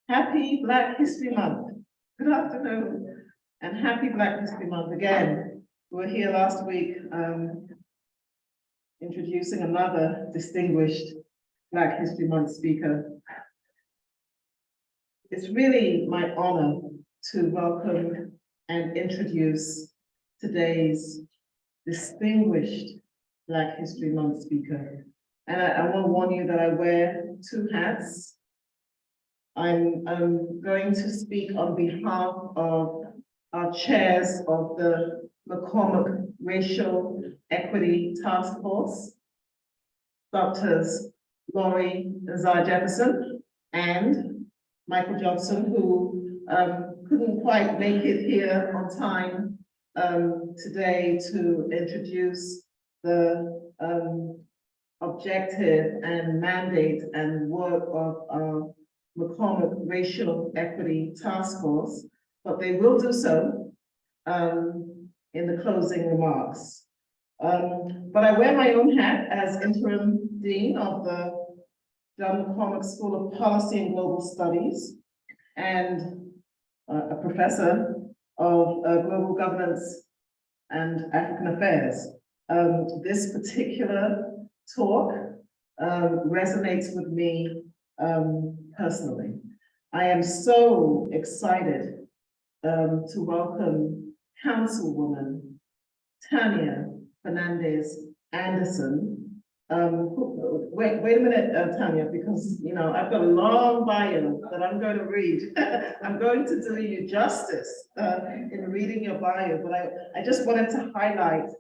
Happy Black History Month. Good afternoon, and happy Black History Month again. We were here last week introducing another distinguished Black History Month speaker. It's really my honor to welcome and introduce today's distinguished Black History Month speaker. And I want to warn you that I wear two hats. I'm going to speak on behalf of our chairs of the McCormack Racial Equity Task Force, Doctors Laurie Zar Jefferson and Michael Johnson, who couldn't quite make it here on time today to introduce the objective and mandate and work of our McCormack Racial Equity Task Force, but they will do so in the closing remarks. But I wear my own hat as interim dean of the John McCormack School of Policy and Global Studies and a professor of global governance and African affairs. This particular talk resonates with me personally. I am so excited to welcome Councilwoman Tanya Fernandez Anderson. Wait a minute, Tanya, because I've got a long bio that I'm going to read. I'm going to do you justice in reading your bio, but I just wanted to highlight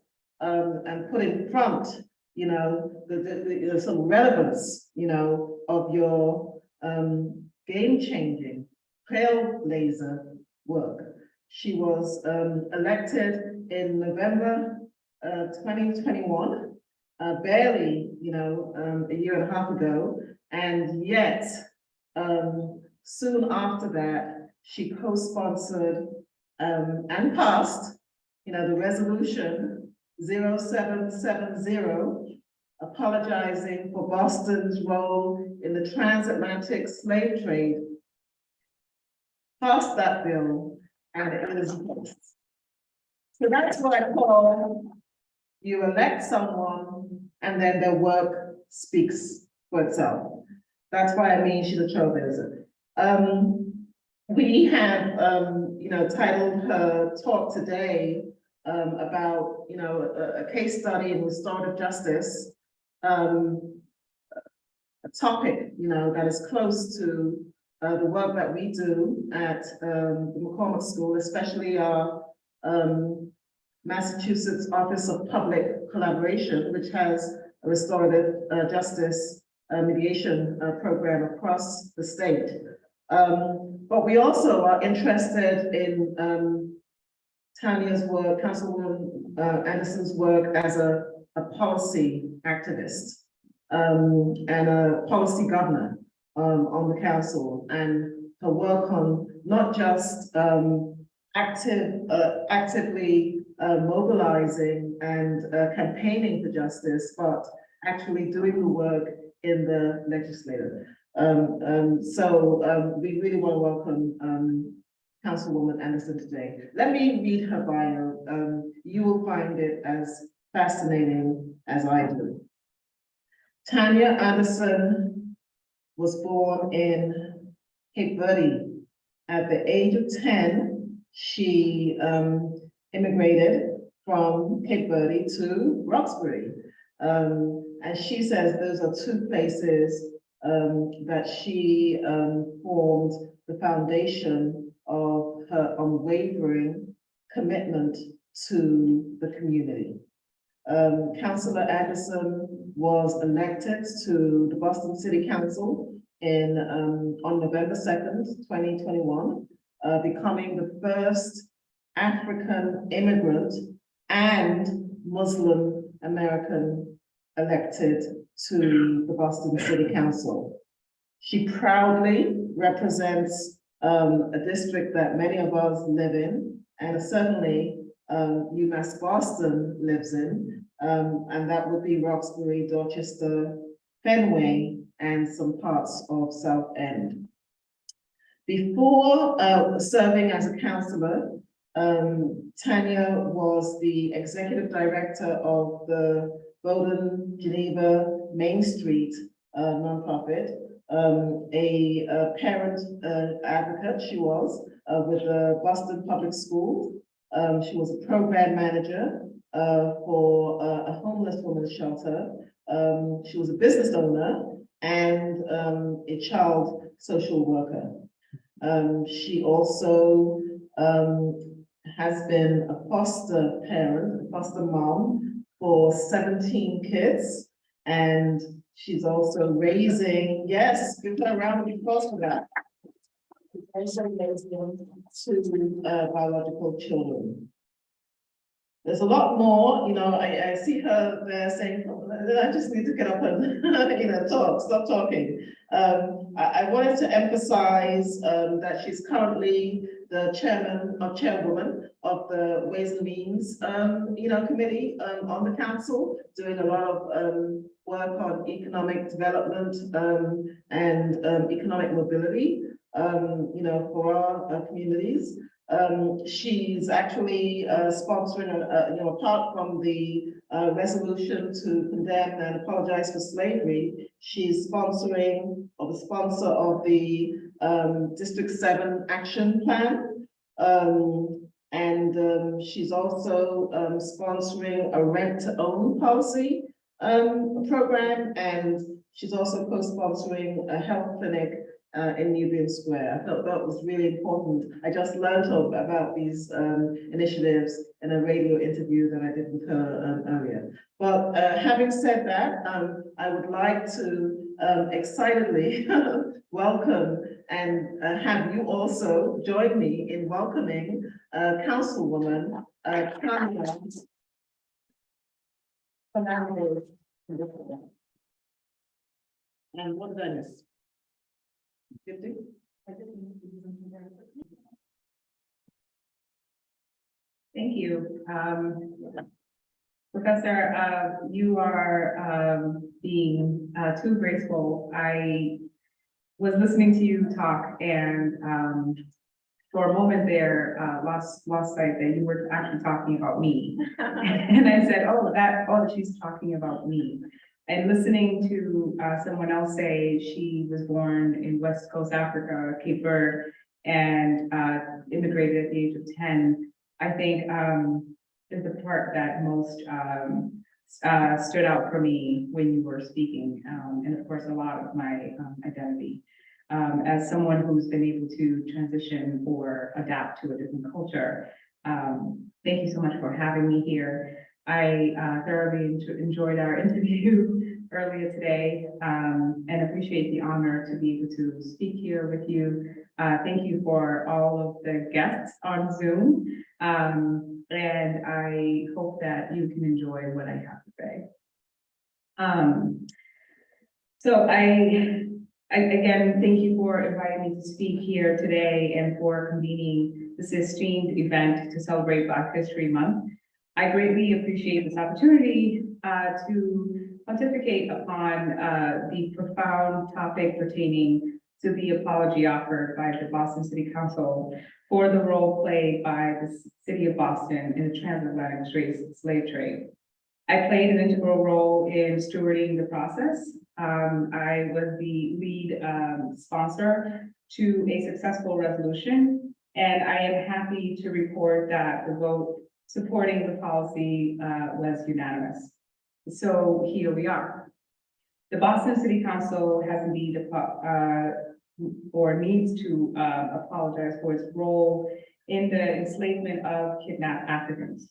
and put in front the some relevance, of your game-changing, trailblazer work. She was elected in November 2021, barely, a year and a half ago, and yet, soon after that, she co-sponsored and passed, the resolution 0770, apologizing for Boston's role in the transatlantic slave trade, passed that bill, and it is passed. So that's what I call, you elect someone and then their work speaks for itself. That's why I mean she's a trailblazer. We have, titled her talk today about, a case study in restorative justice, a topic, that is close to the work that we do at the McCormack School, especially our Massachusetts Office of Public Collaboration, which has a restorative justice mediation program across the state. But we also are interested in Tanya's work, Councilwoman Anderson's work as a policy activist and a policy governor on the council, and her work on not just actively mobilizing and campaigning for justice, but actually doing the work in the legislature. So we really want to welcome Councilwoman Anderson today. Let me read her bio. You will find it as fascinating as I do. Tanya Anderson was born in Cape Verde. At the age of 10, she immigrated from Cape Verde to Roxbury. And she says those are two places that she formed the foundation of her unwavering commitment to the community. Councillor Anderson was elected to the Boston City Council on November 2nd, 2021, becoming the first African immigrant and Muslim American elected to the Boston City Council. She proudly represents a district that many of us live in, and certainly UMass Boston lives in, and that would be Roxbury, Dorchester, Fenway, and some parts of South End. Before serving as a councillor, Tanya was the executive director of the Bowdoin Geneva Main Street nonprofit, a parent advocate she was with the Boston Public Schools. She was a program manager for a homeless women's shelter. She was a business owner and a child social worker. She also has been a foster parent, a foster mom for 17 kids. And she's also raising, yes, give her a round of applause for that. Also raising two biological children. There's a lot more, you know, I see her there saying, I just need to get up and, stop talking. I wanted to emphasize that she's currently the chairwoman of the Ways and Means, committee on the council, doing a lot of work on economic development and economic mobility, for our communities. She's actually sponsoring, apart from the resolution to condemn and apologize for slavery, she's sponsoring, or the sponsor of the District 7 Action Plan. She's also sponsoring a rent-to-own policy program, and she's also co-sponsoring a health clinic in Nubian Square. I thought that was really important. I just learned about these initiatives in a radio interview that I did with her earlier. But having said that, I would like to excitedly welcome and have you also join me in welcoming Councilwoman Tanya. And what did I miss? 50? Thank you. Professor, you are being too graceful. I was listening to you talk and for a moment there, lost sight that you were actually talking about me. And I said, she's talking about me. And listening to someone else say she was born in West Coast Africa, Cape Verde, and immigrated at the age of 10, I think is the part that most stood out for me when you were speaking. And of course, a lot of my identity. As someone who's been able to transition or adapt to a different culture. Thank you so much for having me here. I thoroughly enjoyed our interview earlier today and appreciate the honor to be able to speak here with you. Thank you for all of the guests on Zoom. And I hope that you can enjoy what I have to say. So again, thank you for inviting me to speak here today and for convening this esteemed event to celebrate Black History Month. I greatly appreciate this opportunity to pontificate upon the profound topic pertaining to the apology offered by the Boston City Council for the role played by the City of Boston in the transatlantic slave trade. I played an integral role in stewarding the process. I was the lead sponsor to a successful resolution, and I am happy to report that the vote supporting the policy was unanimous. So here we are. The Boston City Council has indeed or needs to apologize for its role in the enslavement of kidnapped Africans.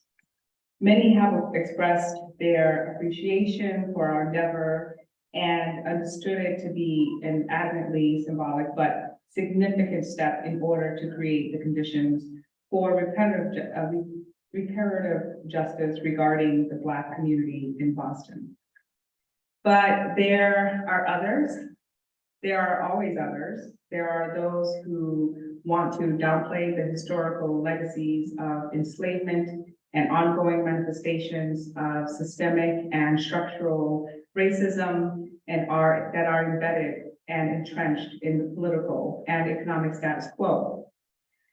Many have expressed their appreciation for our endeavor and understood it to be an adamantly symbolic but significant step in order to create the conditions for reparative justice regarding the Black community in Boston. But there are others. There are always others. There are those who want to downplay the historical legacies of enslavement and ongoing manifestations of systemic and structural racism that are embedded and entrenched in the political and economic status quo.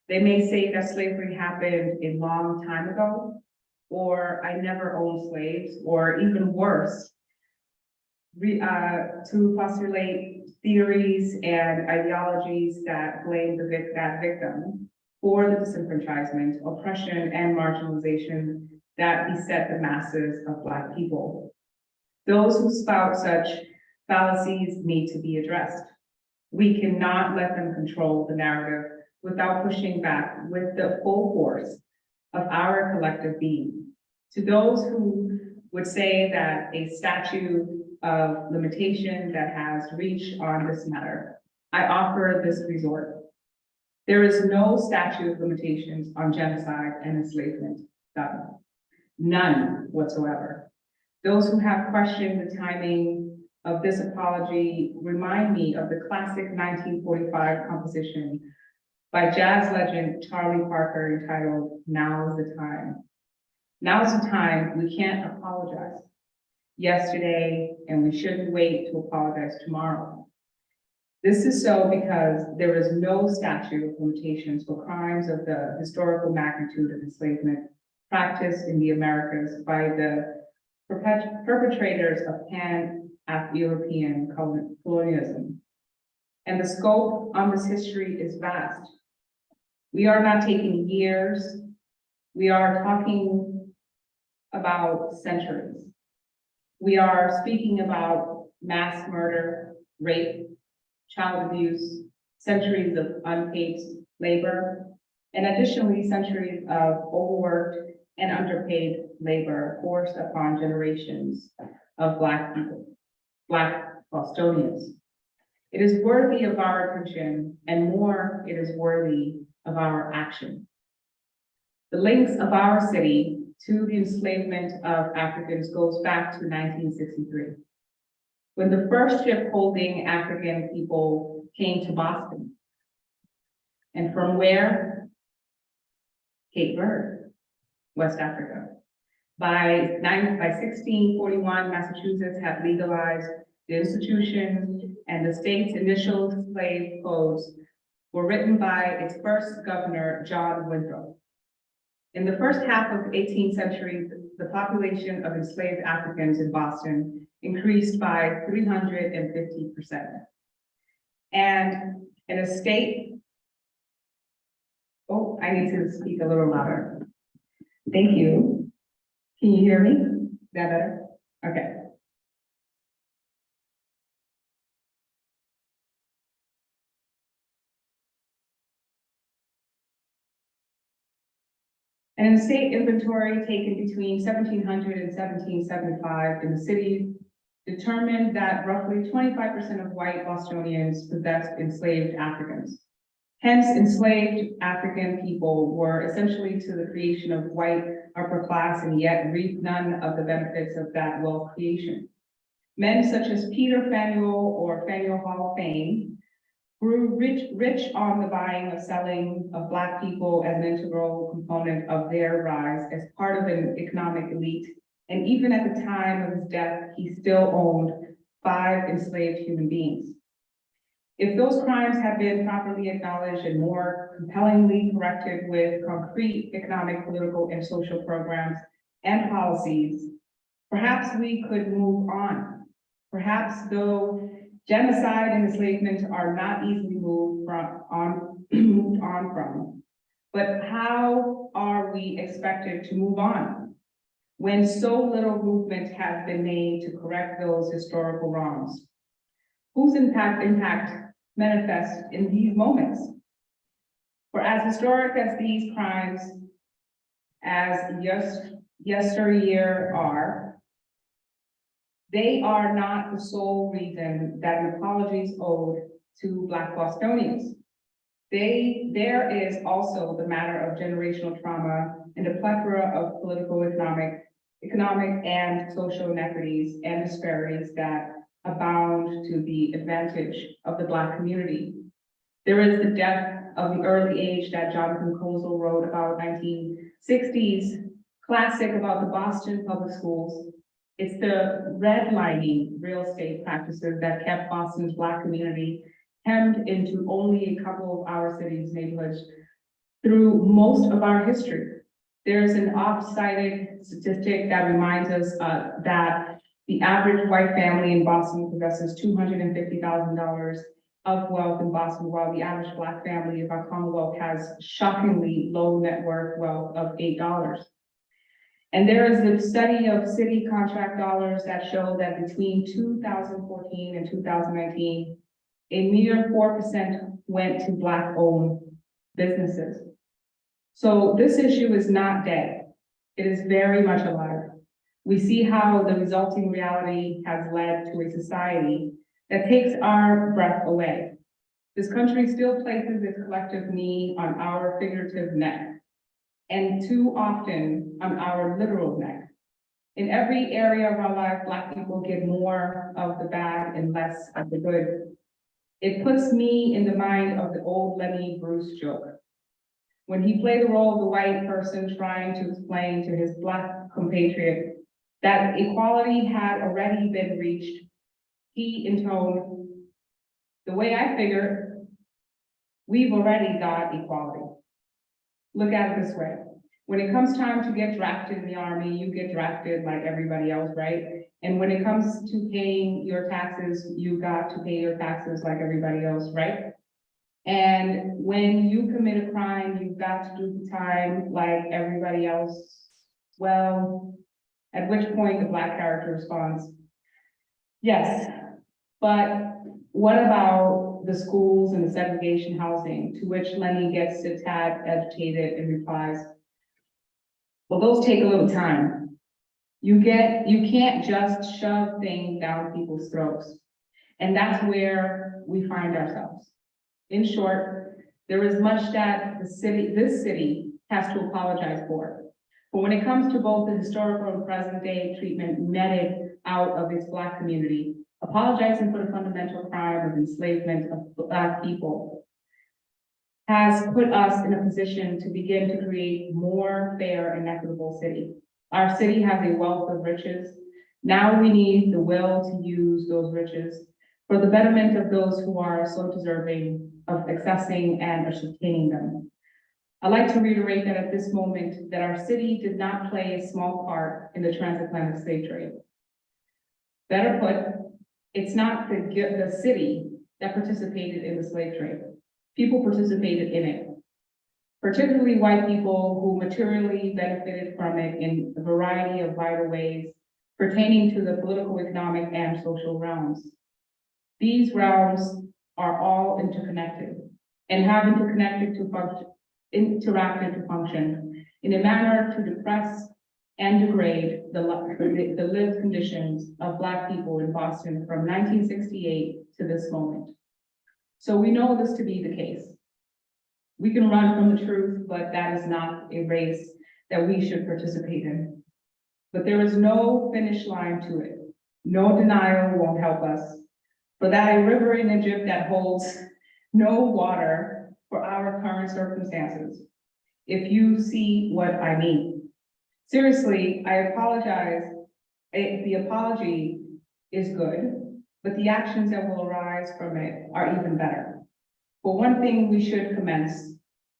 They may say that slavery happened a long time ago, or I never owned slaves, or even worse, to postulate theories and ideologies that blame that victim for the disenfranchisement, oppression, and marginalization that beset the masses of Black people. Those who spout such fallacies need to be addressed. We cannot let them control the narrative without pushing back with the full force of our collective being. To those who would say that a statute of limitation that has reached on this matter, I offer this resort. There is no statute of limitations on genocide and enslavement done. None whatsoever. Those who have questioned the timing of this apology remind me of the classic 1945 composition by jazz legend Charlie Parker entitled "Now's the Time." Now's the time we can't apologize yesterday, and we shouldn't wait to apologize tomorrow. This is so because there is no statute of limitations for crimes of the historical magnitude of enslavement practiced in the Americas by the perpetrators of pan-European colonialism. And the scope on this history is vast. We are not taking years, we are talking about centuries. We are speaking about mass murder, rape, child abuse, centuries of unpaid labor, and additionally centuries of overworked and underpaid labor forced upon generations of Black people, Black Bostonians. It is worthy of our attention, and more, it is worthy of our action. The links of our city to the enslavement of Africans goes back to 1963, when the first ship holding African people came to Boston. And from where? Cape Verde, West Africa. By 1641, Massachusetts had legalized the institution, and the state's initial slave codes were written by its first governor, John Winthrop. In the first half of the 18th century, the population of enslaved Africans in Boston increased by 350%. And in a state, oh, I need to speak a little louder. Thank you. Can you hear me? Is that better? Okay. An estate inventory taken between 1700 and 1775 in the city determined that roughly 25% of white Bostonians possessed enslaved Africans. Hence, enslaved African people were essentially to the creation of white upper class, and yet reaped none of the benefits of that wealth creation. Men such as Peter Faneuil or Faneuil Hall of Fame grew rich on the buying or selling of Black people as an integral component of their rise as part of an economic elite. And even at the time of his death, he still owned 5 enslaved human beings. If those crimes had been properly acknowledged and more compellingly corrected with concrete economic, political, and social programs and policies, perhaps we could move on. Perhaps though genocide and enslavement are not easily moved on from. But how are we expected to move on when so little movement has been made to correct those historical wrongs? Whose impact manifests in these moments? For as historic as these crimes as yesteryear are, they are not the sole reason that an apology is owed to Black Bostonians. There is also the matter of generational trauma and a plethora of political, economic and social inequities and disparities that abound to the advantage of the Black community. There is the death of the early age that Jonathan Kozol wrote about 1960s classic about the Boston public schools. It's the redlining real estate practices that kept Boston's Black community hemmed into only a couple of our city's neighborhoods through most of our history. There's an oft-cited statistic that reminds us that the average white family in Boston possesses $250,000 of wealth in Boston, while the average Black family of our Commonwealth has shockingly low net worth wealth of $8. And there is a study of city contract dollars that show that between 2014 and 2019, a mere 4% went to Black-owned businesses. So this issue is not dead. It is very much alive. We see how the resulting reality has led to a society that takes our breath away. This country still places its collective knee on our figurative neck, and too often on our literal neck. In every area of our life, Black people get more of the bad and less of the good. It puts me in the mind of the old Lenny Bruce joke. When he played the role of the white person trying to explain to his Black compatriot that equality had already been reached, he intoned, "The way I figure, we've already got equality." Look at it this way. When it comes time to get drafted in the Army, you get drafted like everybody else, right? And when it comes to paying your taxes, you got to pay your taxes like everybody else, right? And when you commit a crime, you've got to do the time like everybody else. Well, at which point the Black character responds, "Yes, but what about the schools and the segregation housing?" To which Lenny gets a tad agitated and replies, "Well, those take a little time. You can't just shove things down people's throats." And that's where we find ourselves. In short, there is much that this city has to apologize for. But when it comes to both the historical and present day treatment meted out of its Black community, apologizing for the fundamental crime of enslavement of Black people has put us in a position to begin to create more fair and equitable city. Our city has a wealth of riches. Now we need the will to use those riches for the betterment of those who are so deserving of accessing and ascertaining them. I'd like to reiterate that at this moment that our city did not play a small part in the transatlantic slave trade. Better put, it's not the city that participated in the slave trade. People participated in it, particularly white people who materially benefited from it in a variety of vital ways pertaining to the political, economic, and social realms. These realms are all interconnected and have interacted to function in a manner to depress and degrade the lived conditions of Black people in Boston from 1968 to this moment. So we know this to be the case. We can run from the truth, but that is not a race that we should participate in. But there is no finish line to it. No denial won't help us. For that a river in Egypt that holds no water for our current circumstances, if you see what I mean. Seriously, I apologize. The apology is good, but the actions that will arise from it are even better. For one thing, we should commence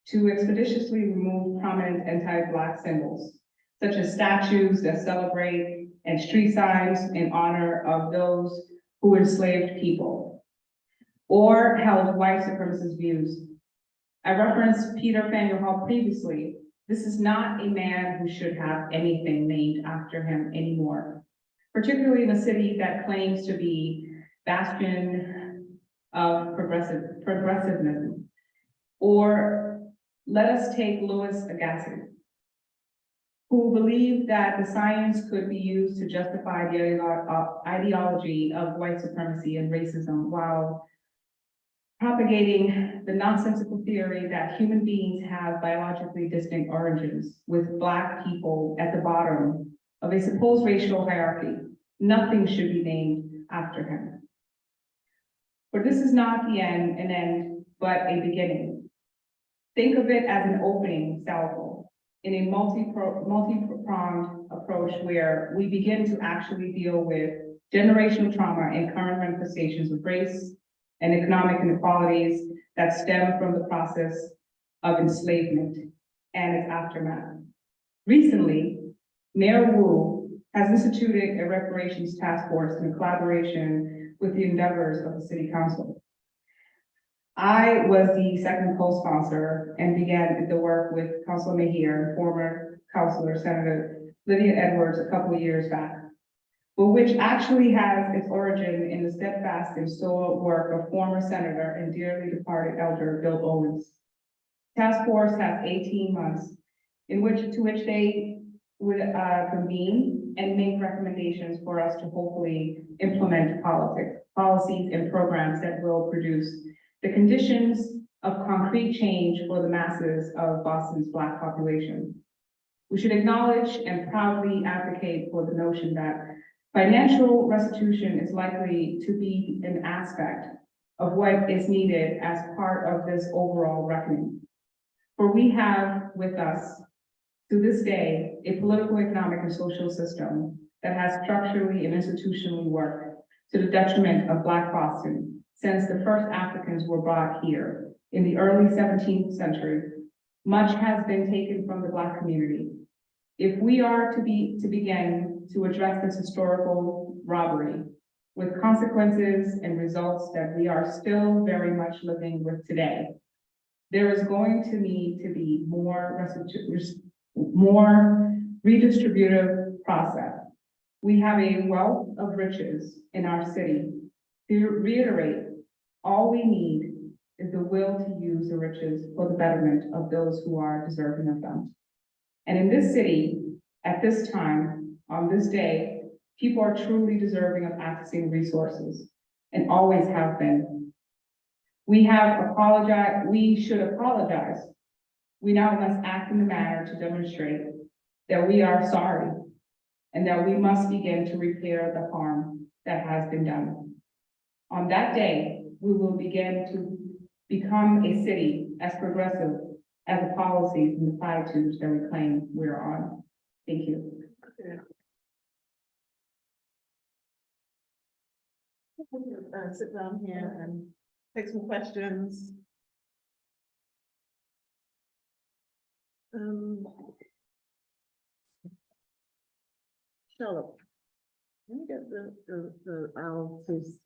to expeditiously remove prominent anti-Black symbols, such as statues that celebrate and street signs in honor of those who enslaved people or held white supremacist views. I referenced Peter Faneuil Hall previously. This is not a man who should have anything named after him anymore, particularly in a city that claims to be bastion of progressivism. Or let us take Louis Agassiz, who believed that the science could be used to justify the ideology of white supremacy and racism while propagating the nonsensical theory that human beings have biologically distinct origins, with Black people at the bottom of a supposed racial hierarchy. Nothing should be named after him. But this is not the end, but a beginning. Think of it as an opening salvo, in a multi-pronged approach where we begin to actually deal with generational trauma and current manifestations of race and economic inequalities that stem from the process of enslavement and its aftermath. Recently, Mayor Wu has instituted a reparations task force in collaboration with the endeavors of the City Council. I was the second co-sponsor and began the work with Councilor Mejia and former Councilor Senator Lydia Edwards a couple of years back, but which actually has its origin in the steadfast and stalwart work of former Senator and dearly departed Elder Bill Owens. Task force has 18 months to which they would convene and make recommendations for us to hopefully implement policies and programs that will produce the conditions of concrete change for the masses of Boston's Black population. We should acknowledge and proudly advocate for the notion that financial restitution is likely to be an aspect of what is needed as part of this overall reckoning. For we have with us, to this day, a political, economic, and social system that has structurally and institutionally worked to the detriment of Black Boston since the first Africans were brought here in the early 17th century. Much has been taken from the Black community. If we are to begin to address this historical robbery with consequences and results that we are still very much living with today, there is going to need to be more redistributive process. We have a wealth of riches in our city. To reiterate, all we need is the will to use the riches for the betterment of those who are deserving of them. And in this city, at this time, on this day, people are truly deserving of accessing resources and always have been. We should apologize. We now must act in a manner to demonstrate that we are sorry and that we must begin to repair the harm that has been done. On that day, we will begin to become a city as progressive as the policies and the platitudes that we claim we're on. Thank you. Sit down here and take some questions. Charlotte, let me get the owl please,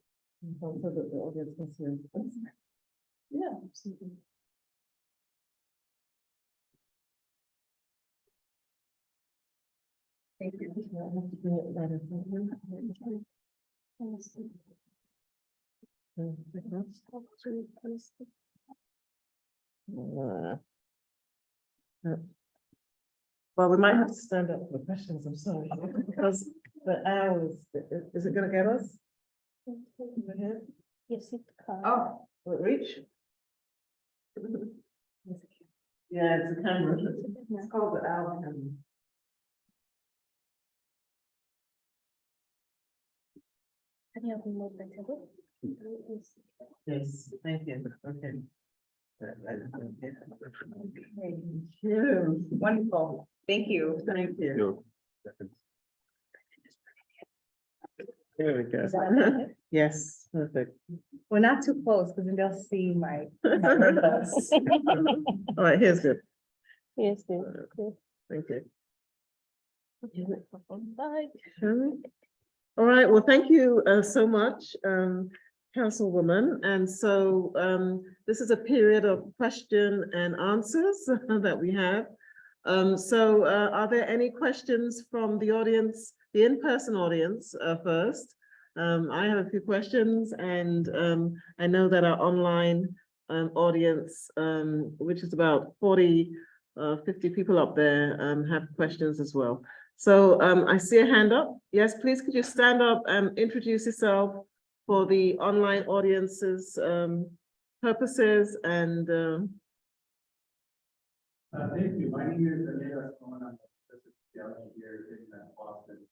so that the audience can see. Yeah, absolutely. Thank you. I have to bring it better. Well, we might have to stand up for the questions, I'm sorry, because the hours, is it gonna get us? Yes, it can. Oh, will it reach? Yeah, it's a camera. It's called the owl camera. Can you open more table? Yes, thank you, okay. Thank you. Wonderful. Thank you. Thank you. There we go. Is that okay? Yes, perfect. We're not too close because then they'll see my. All right, here's good. Yes, good. Thank you. Bye. All right, well, thank you so much, Councilwoman. And so this is a period of question and answers that we have. So are there any questions from the audience, the in-person audience first? I have a few questions, and I know that our online audience, which is about 50 people up there, have questions as well. So I see a hand up. Yes, please, could you stand up and introduce yourself for the online audience's purposes and thank you. My name is Anita Cohen. I'm here in Boston.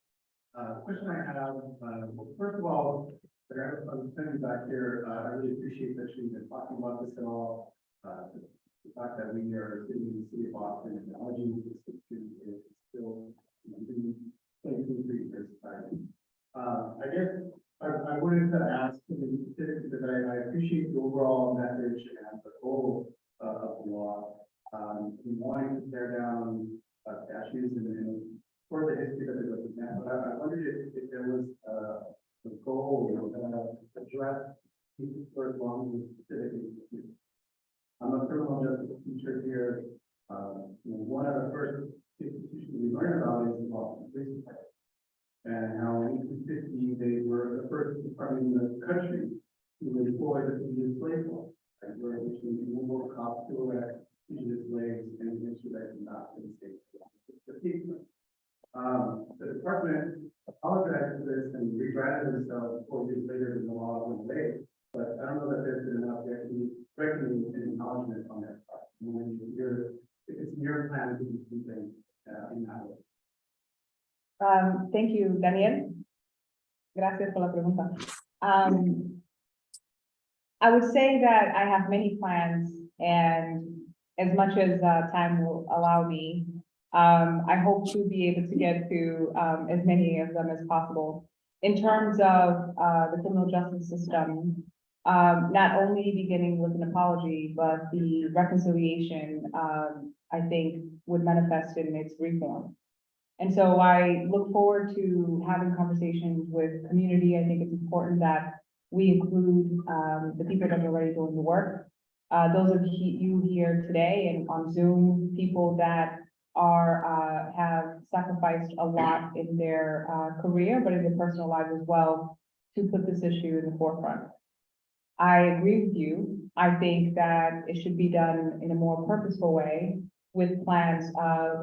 Question I have, first of all, I'm standing back here. I really appreciate that you've been talking about this at all. the fact that we are sitting in the city of Boston and technology is still playing for society. I guess I wanted to ask, because I appreciate the overall message and the goal of the law. We wanting to tear down statues and for the history that it represents. But I wondered if there was a goal, to address these first long with specific issues. I'm a criminal justice teacher here. One of the first institutions we learned about is the Boston Police Department, and how in 1850 they were the first department in the country to employ the slave law, where which means removal of cops, silhouette, fugitive slaves, and ensure that did not in state. The department apologized for this and regretted themselves 4 years later when the law went away. But I don't know that there's been enough recognition and acknowledgement on that part. If it's your plan to do something in that way. Thank you, Daniel. Gracias por la pregunta. I would say that I have many plans, and as much as time will allow me, I hope to be able to get to as many of them as possible. In terms of the criminal justice system, not only beginning with an apology, but the reconciliation, I think, would manifest in its reform. And so I look forward to having conversations with community. I think it's important that we include the people that are already doing the work. Those of you here today and on Zoom, people that are have sacrificed a lot in their career, but in their personal lives as well, to put this issue in the forefront. I agree with you. I think that it should be done in a more purposeful way, with plans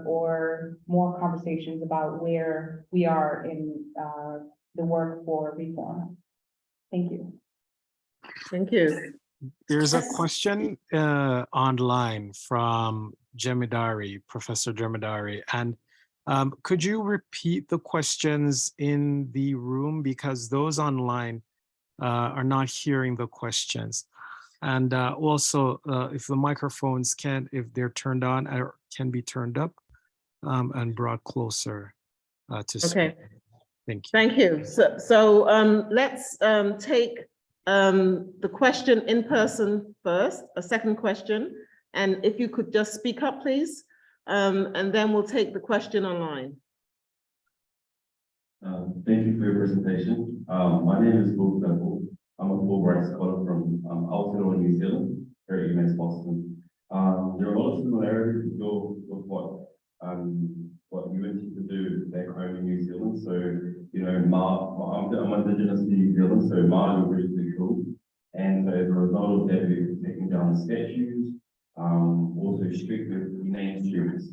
or more conversations about where we are in the work for reform. Thank you. Thank you. There's a question online from Professor Jemidari, and could you repeat the questions in the room, because those online are not hearing the questions. And also, if the microphones if they're turned on, or can be turned up and brought closer to speak. Okay. Thank you. Thank you. So let's take the question in person first, a second question. And if you could just speak up, please. And then we'll take the question online. Thank you for your presentation. My name is Will Temple. I'm a Fulbright scholar from Aotearoa, New Zealand, here at UMass Boston. There are a lot of similarities with what you wanted to do back home in New Zealand. So, I'm Indigenous to New Zealand, so Māori were really cool. And so as a result of that, we were taking down statues, also strictly named streets.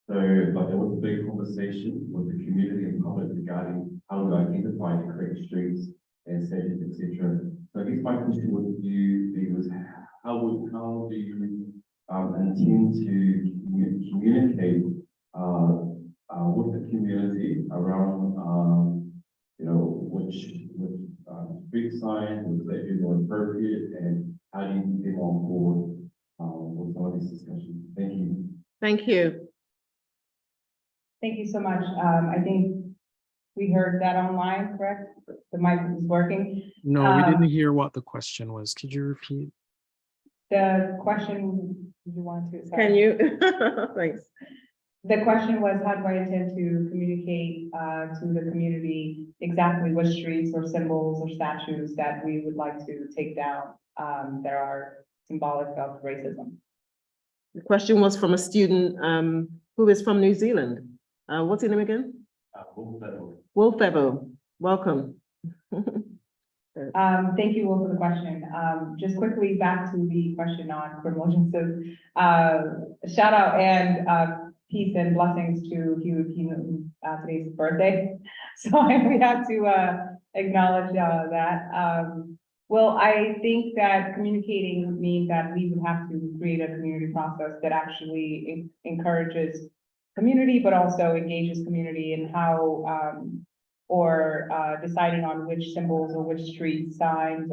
So, like, there was a big conversation with the community and public regarding how to identify the correct streets and statues, etc. So I guess my question would be was how do you intend to communicate with the community around which street signs and statues are appropriate, and how do you get them on board with some of these discussions? Thank you. Thank you. Thank you so much. I think we heard that online, correct? The mic is working. No, we didn't hear what the question was. Could you repeat? The question you want to. Sorry. Can you? Thanks. The question was, how do I intend to communicate to the community exactly what streets or symbols or statues that we would like to take down that are symbolic of racism? The question was from a student who is from New Zealand. What's his name again? Wolf Bevo. Welcome. Thank you, Will, for the question. Just quickly back to the question on criminal justice. Shout out and peace and blessings to Hugh Newton, today's birthday. So we have to acknowledge that. Well, I think that communicating means that we would have to create a community process that actually encourages community, but also engages community in how deciding on which symbols or which street signs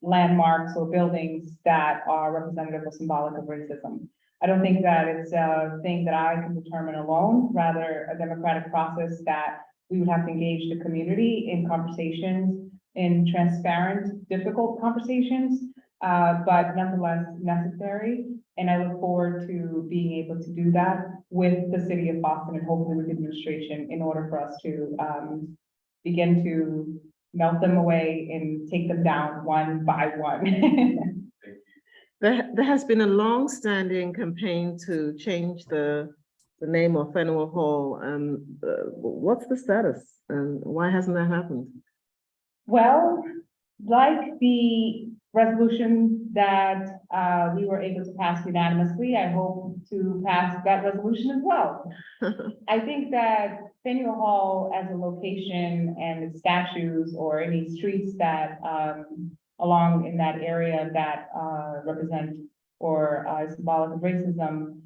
landmarks or buildings that are representative or symbolic of racism. I don't think that it's a thing that I can determine alone, rather a democratic process that we would have to engage the community in conversations, in transparent, difficult conversations, but nonetheless necessary. And I look forward to being able to do that with the city of Boston and hopefully with the administration in order for us to begin to melt them away and take them down one by one. There has been a long-standing campaign to change the name of Faneuil Hall. What's the status and why hasn't that happened? Well, like the resolution that we were able to pass unanimously, I hope to pass that resolution as well. I think that Faneuil Hall as a location and its statues or any streets that along in that area that represent or symbolic of racism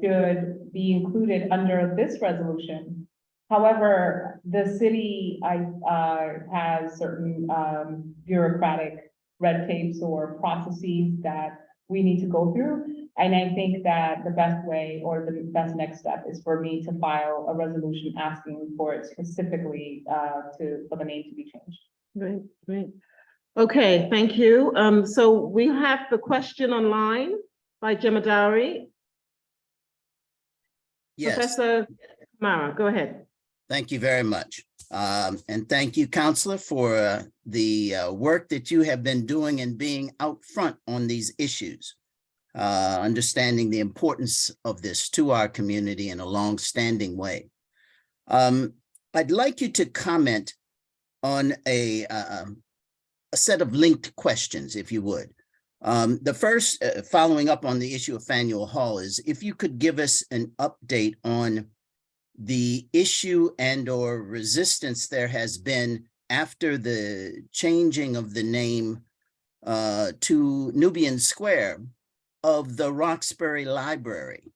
should be included under this resolution. However, the city has certain bureaucratic red tapes or processes that we need to go through. And I think that the best way or the best next step is for me to file a resolution asking for it specifically for the name to be changed. Great, great. Okay, thank you. So we have the question online by Jemadari. Yes, Professor Mara, go ahead. thank you very much. And thank you, Counselor, for the work that you have been doing and being out front on these issues, understanding the importance of this to our community in a long-standing way. I'd like you to comment on a set of linked questions, if you would. The first, following up on the issue of Faneuil Hall, is if you could give us an update on the issue and or resistance there has been after the changing of the name to Nubian Square of the Roxbury Library.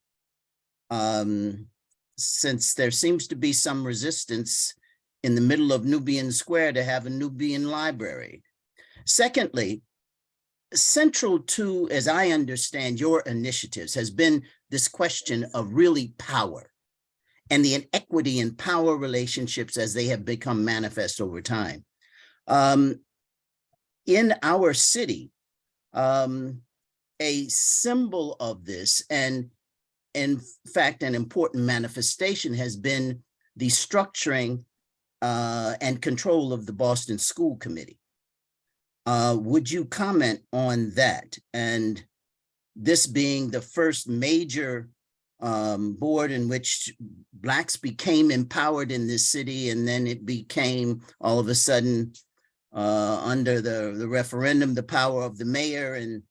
Since there seems to be some resistance in the middle of Nubian Square to have a Nubian library. Secondly, central to, as I understand your initiatives, has been this question of really power and the inequity in power relationships as they have become manifest over time. In our city, a symbol of this, and in fact, an important manifestation, has been the structuring and control of the Boston School Committee. Would you comment on that? And this being the first major board in which Blacks became empowered in this city, and then it became all of a sudden under the referendum, the power of the mayor. And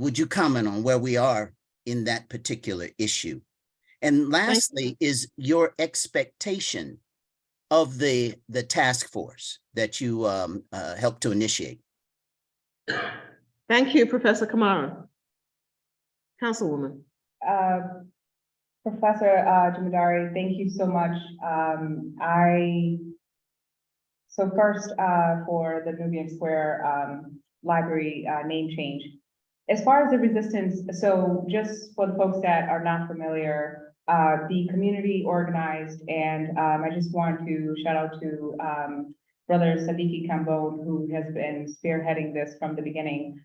would you comment on where we are in that particular issue? And lastly, is your expectation of the task force that you helped to initiate? Thank you, Professor Kamara. Councilwoman. Professor Jemadari, thank you so much. So first, for the Nubian Square Library name change. As far as the resistance, so just for the folks that are not familiar, the community organized, and I just want to shout out to Brother Sadiki Kambon, who has been spearheading this from the beginning,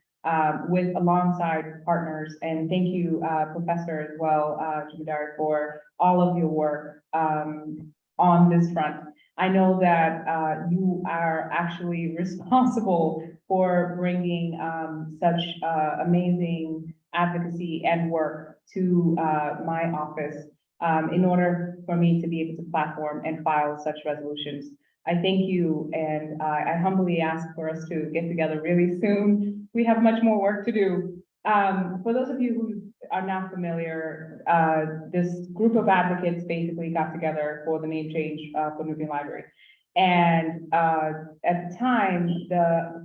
with alongside partners. And thank you, Professor, as well, Jemadari, for all of your work on this front. I know that you are actually responsible for bringing such amazing advocacy and work to my office in order for me to be able to platform and file such resolutions. I thank you, and I humbly ask for us to get together really soon. We have much more work to do. For those of you who are not familiar, this group of advocates basically got together for the name change for Nubian Library. And at the time,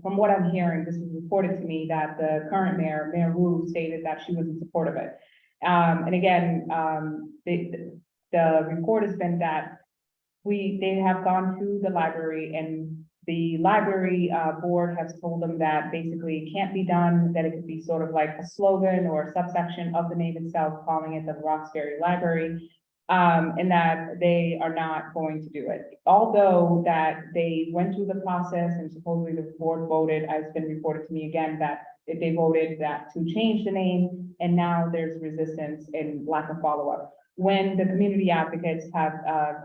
from what I'm hearing, this was reported to me that the current mayor, Mayor Wu, stated that she was in support of it. And again, the report has been that they have gone to the library and The library board has told them that basically it can't be done, that it could be sort of like a slogan or a subsection of the name itself, calling it the Roxbury Library. And that they are not going to do it. Although that they went through the process and supposedly the board voted, it's been reported to me again that they voted that to change the name, and now there's resistance and lack of follow-up. When the community advocates have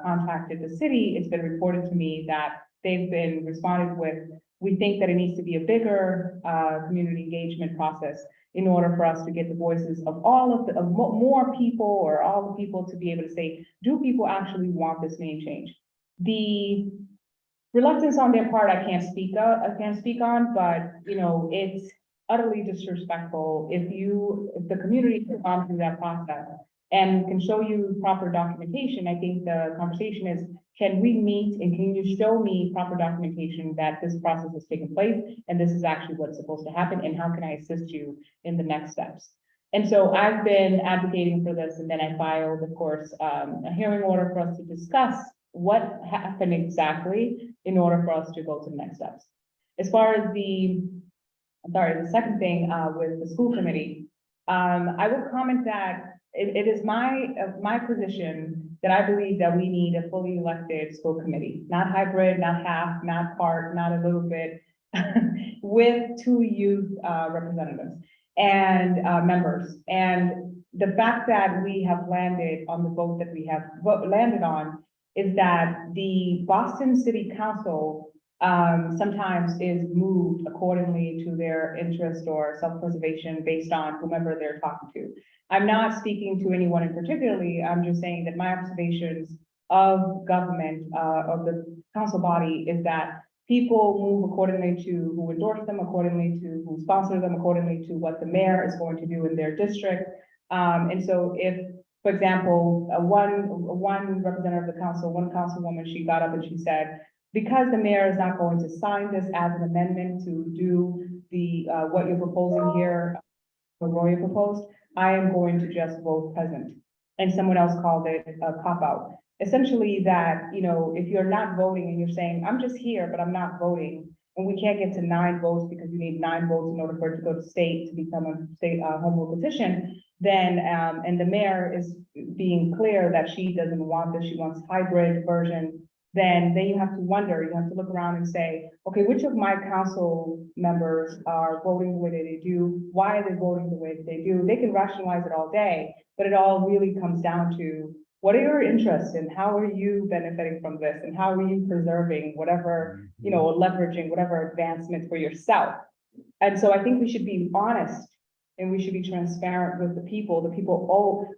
contacted the city, it's been reported to me that they've been responded with, we think that it needs to be a bigger community engagement process in order for us to get the voices of all of the, more people or all the people to be able to say, do people actually want this name change? The reluctance on their part, I can't speak on, but you know, it's utterly disrespectful if the community has gone through that process and can show you proper documentation. I think the conversation is, can we meet and can you show me proper documentation that this process has taken place and this is actually what's supposed to happen, and how can I assist you in the next steps? And so I've been advocating for this, and then I filed, of course, a hearing order for us to discuss what happened exactly in order for us to go to the next steps. As far as the second thing with the school committee, I will comment that it is my position that I believe that we need a fully elected school committee, not hybrid, not half, not part, not a little bit, with 2 youth representatives and members. And the fact that we have landed on the vote that we have landed on is that the Boston City Council sometimes is moved accordingly to their interest or self-preservation based on whomever they're talking to. I'm not speaking to anyone in particularly, I'm just saying that my observations of government, of the council body, is that people move accordingly to who endorse them, accordingly to who sponsor them, accordingly to what the mayor is going to do in their district. And so if, for example, one representative of the council, one councilwoman, she got up and she said, because the mayor is not going to sign this as an amendment to do the what you're proposing here, what Roy proposed, I am going to just vote present. And someone else called it a cop-out. Essentially that, you know, if you're not voting and you're saying, I'm just here, but I'm not voting, and we can't get to 9 votes because you need 9 votes in order for it to go to state to become a state home rule petition, then, and the mayor is being clear that she doesn't want this, she wants hybrid version, then you have to wonder, you have to look around and say, okay, which of my council members are voting the way that they do? Why are they voting the way that they do? They can rationalize it all day, but it all really comes down to, what are your interests and how are you benefiting from this? And how are you preserving whatever, you know, or leveraging whatever advancement for yourself? And so I think we should be honest and we should be transparent with the people.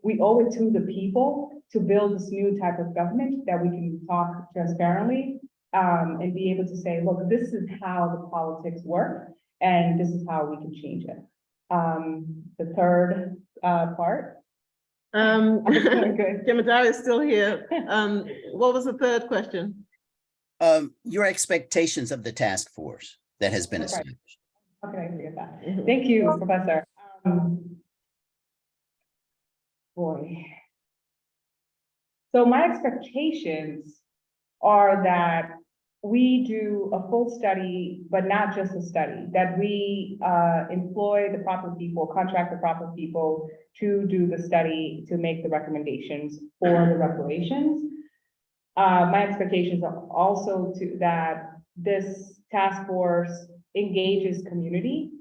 We owe it to the people to build this new type of government that we can talk transparently and be able to say, look, this is how the politics work and this is how we can change it. The third part. Jemadar is still here. What was the third question? Your expectations of the task force that has been established. How can I forget that? Thank you, Professor. Boy. So my expectations are that we do a full study, but not just a study, that we employ the proper people, contract the proper people to do the study, to make the recommendations for the reparations. My expectations are also that this task force engages community,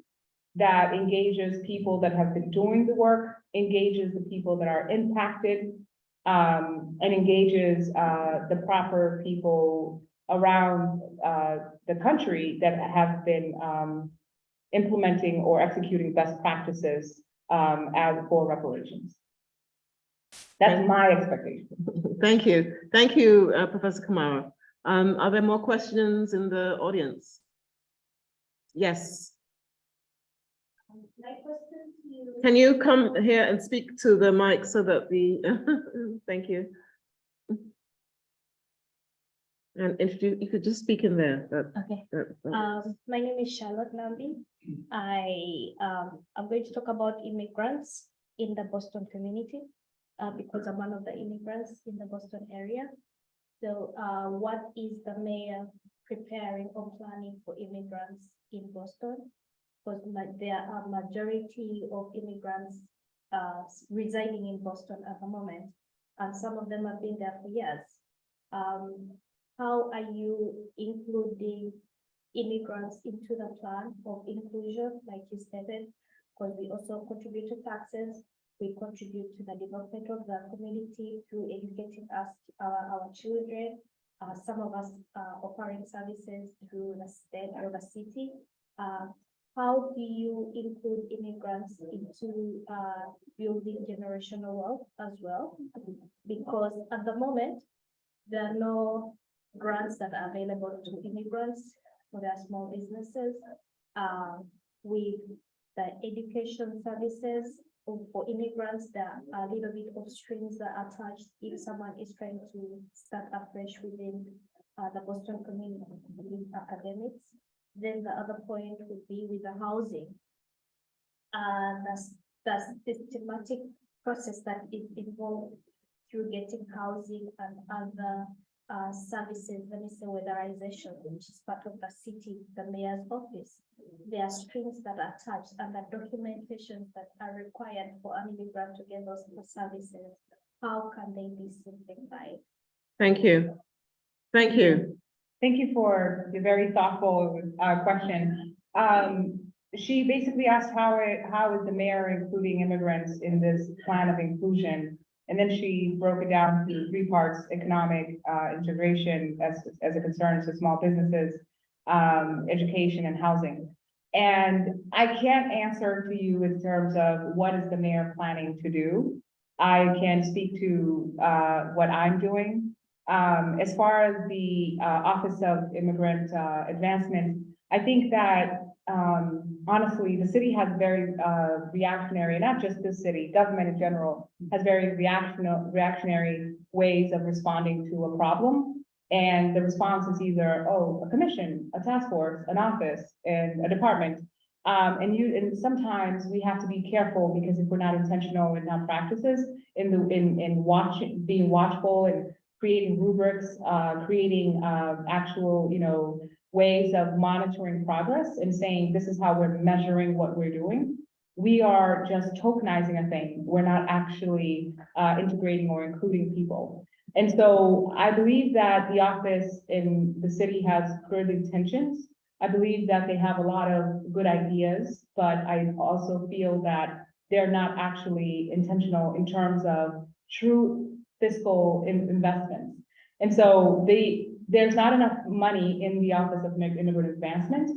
that engages people that have been doing the work, engages the people that are impacted, and engages the proper people around the country that have been implementing or executing best practices as for reparations. That's my expectation. Thank you. Thank you, Professor Kamara. Are there more questions in the audience? Yes. My question to you. Can you come here and speak to the mic so that the, thank you. And if you could just speak in there. Okay. My name is Charlotte Nambi. I'm going to talk about immigrants in the Boston community because I'm one of the immigrants in the Boston area. So what is the mayor preparing or planning for immigrants in Boston? Because there are majority of immigrants residing in Boston at the moment, and some of them have been there for years. How are you including immigrants into the plan of inclusion, like you stated? Because we also contribute to taxes, we contribute to the development of the community through educating our children. Some of us offering services through the state or the city. How do you include immigrants into building generational wealth as well? Because at the moment, there are no grants that are available to immigrants for their small businesses. With the education services for immigrants, there are a little bit of strings that are attached if someone is trying to start afresh within the Boston community with academics. Then the other point would be with the housing. That's the systematic process that is involved through getting housing and other services, let me say weatherization, which is part of the city, the mayor's office. There are strings that are attached and the documentation that are required for an immigrant to get those services. How can they be simplified? Thank you. Thank you. Thank you for the very thoughtful question. She basically asked how is the mayor including immigrants in this plan of inclusion? And then she broke it down to 3 parts: economic integration as a concern to small businesses, education, and housing. And I can't answer to you in terms of what is the mayor planning to do. I can speak to what I'm doing. As far as the Office of Immigrant Advancement, I think that honestly, the city has very reactionary, not just the city, government in general, has very reactionary ways of responding to a problem. And the response is either, oh, a commission, a task force, an office, and a department. And sometimes we have to be careful, because if we're not intentional in our practices, being watchful and creating rubrics, creating actual, ways of monitoring progress and saying this is how we're measuring what we're doing. We are just tokenizing a thing. We're not actually integrating or including people. And so I believe that the office in the city has good intentions. I believe that they have a lot of good ideas, but I also feel that they're not actually intentional in terms of true fiscal investments. And so there's not enough money in the Office of Immigrant Advancement.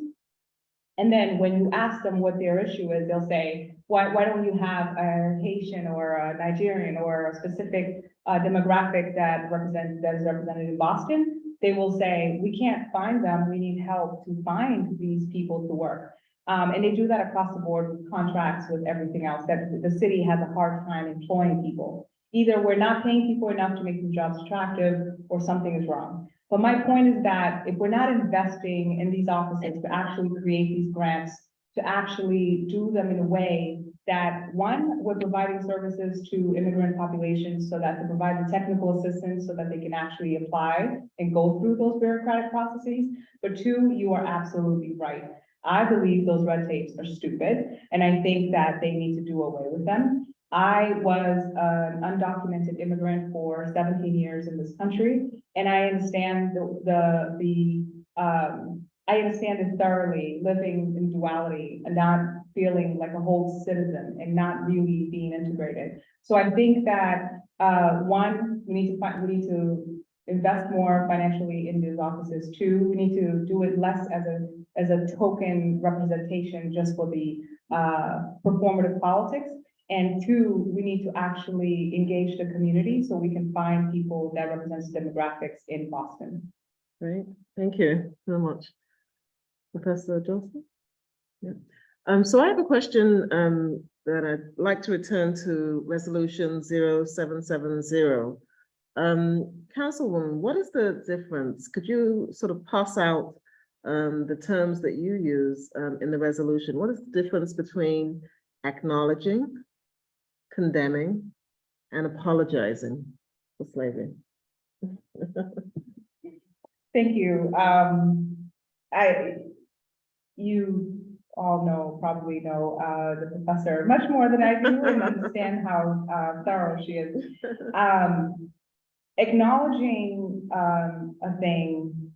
And then when you ask them what their issue is, they'll say, why don't you have a Haitian or a Nigerian or a specific demographic that is represented in Boston? They will say, we can't find them. We need help to find these people to work. And they do that across the board with contracts, with everything else, that the city has a hard time employing people. Either we're not paying people enough to make these jobs attractive, or something is wrong. But my point is that if we're not investing in these offices to actually create these grants, to actually do them in a way that, one, we're providing services to immigrant populations, so that to provide the technical assistance so that they can actually apply and go through those bureaucratic processes. But 2, you are absolutely right. I believe those red tapes are stupid, and I think that they need to do away with them. I was an undocumented immigrant for 17 years in this country, and I understand I understand it thoroughly, living in duality and not feeling like a whole citizen and not really being integrated. So I think that one, we need to invest more financially in these offices. 2, we need to do it less as a token representation just for the performative politics. And 2, we need to actually engage the community so we can find people that represents demographics in Boston. Great, thank you so much. Professor Johnson? Yeah. So I have a question that I'd like to return to Resolution 0770. Councilwoman, what is the difference? Could you sort of pass out the terms that you use in the resolution? What is the difference between acknowledging, condemning, and apologizing for slavery? Thank you. You all probably know, the professor much more than I do and understand how, thorough she is. Acknowledging, a thing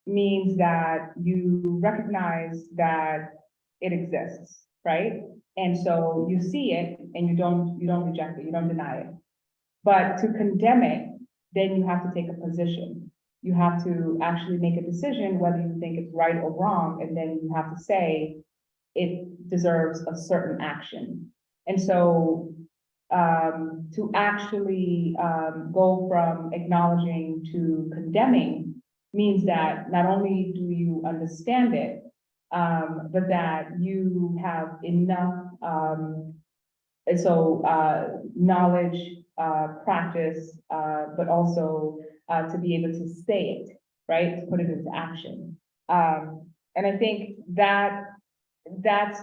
means that you recognize that it exists, right? And so you see it and you don't reject it, you don't deny it. But to condemn it, then you have to take a position. You have to actually make a decision whether you think it's right or wrong, and then you have to say it deserves a certain action. And so to actually go from acknowledging to condemning means that not only do you understand it, but that you have enough knowledge, practice, but also to be able to say it, right? To put it into action. And I think that that's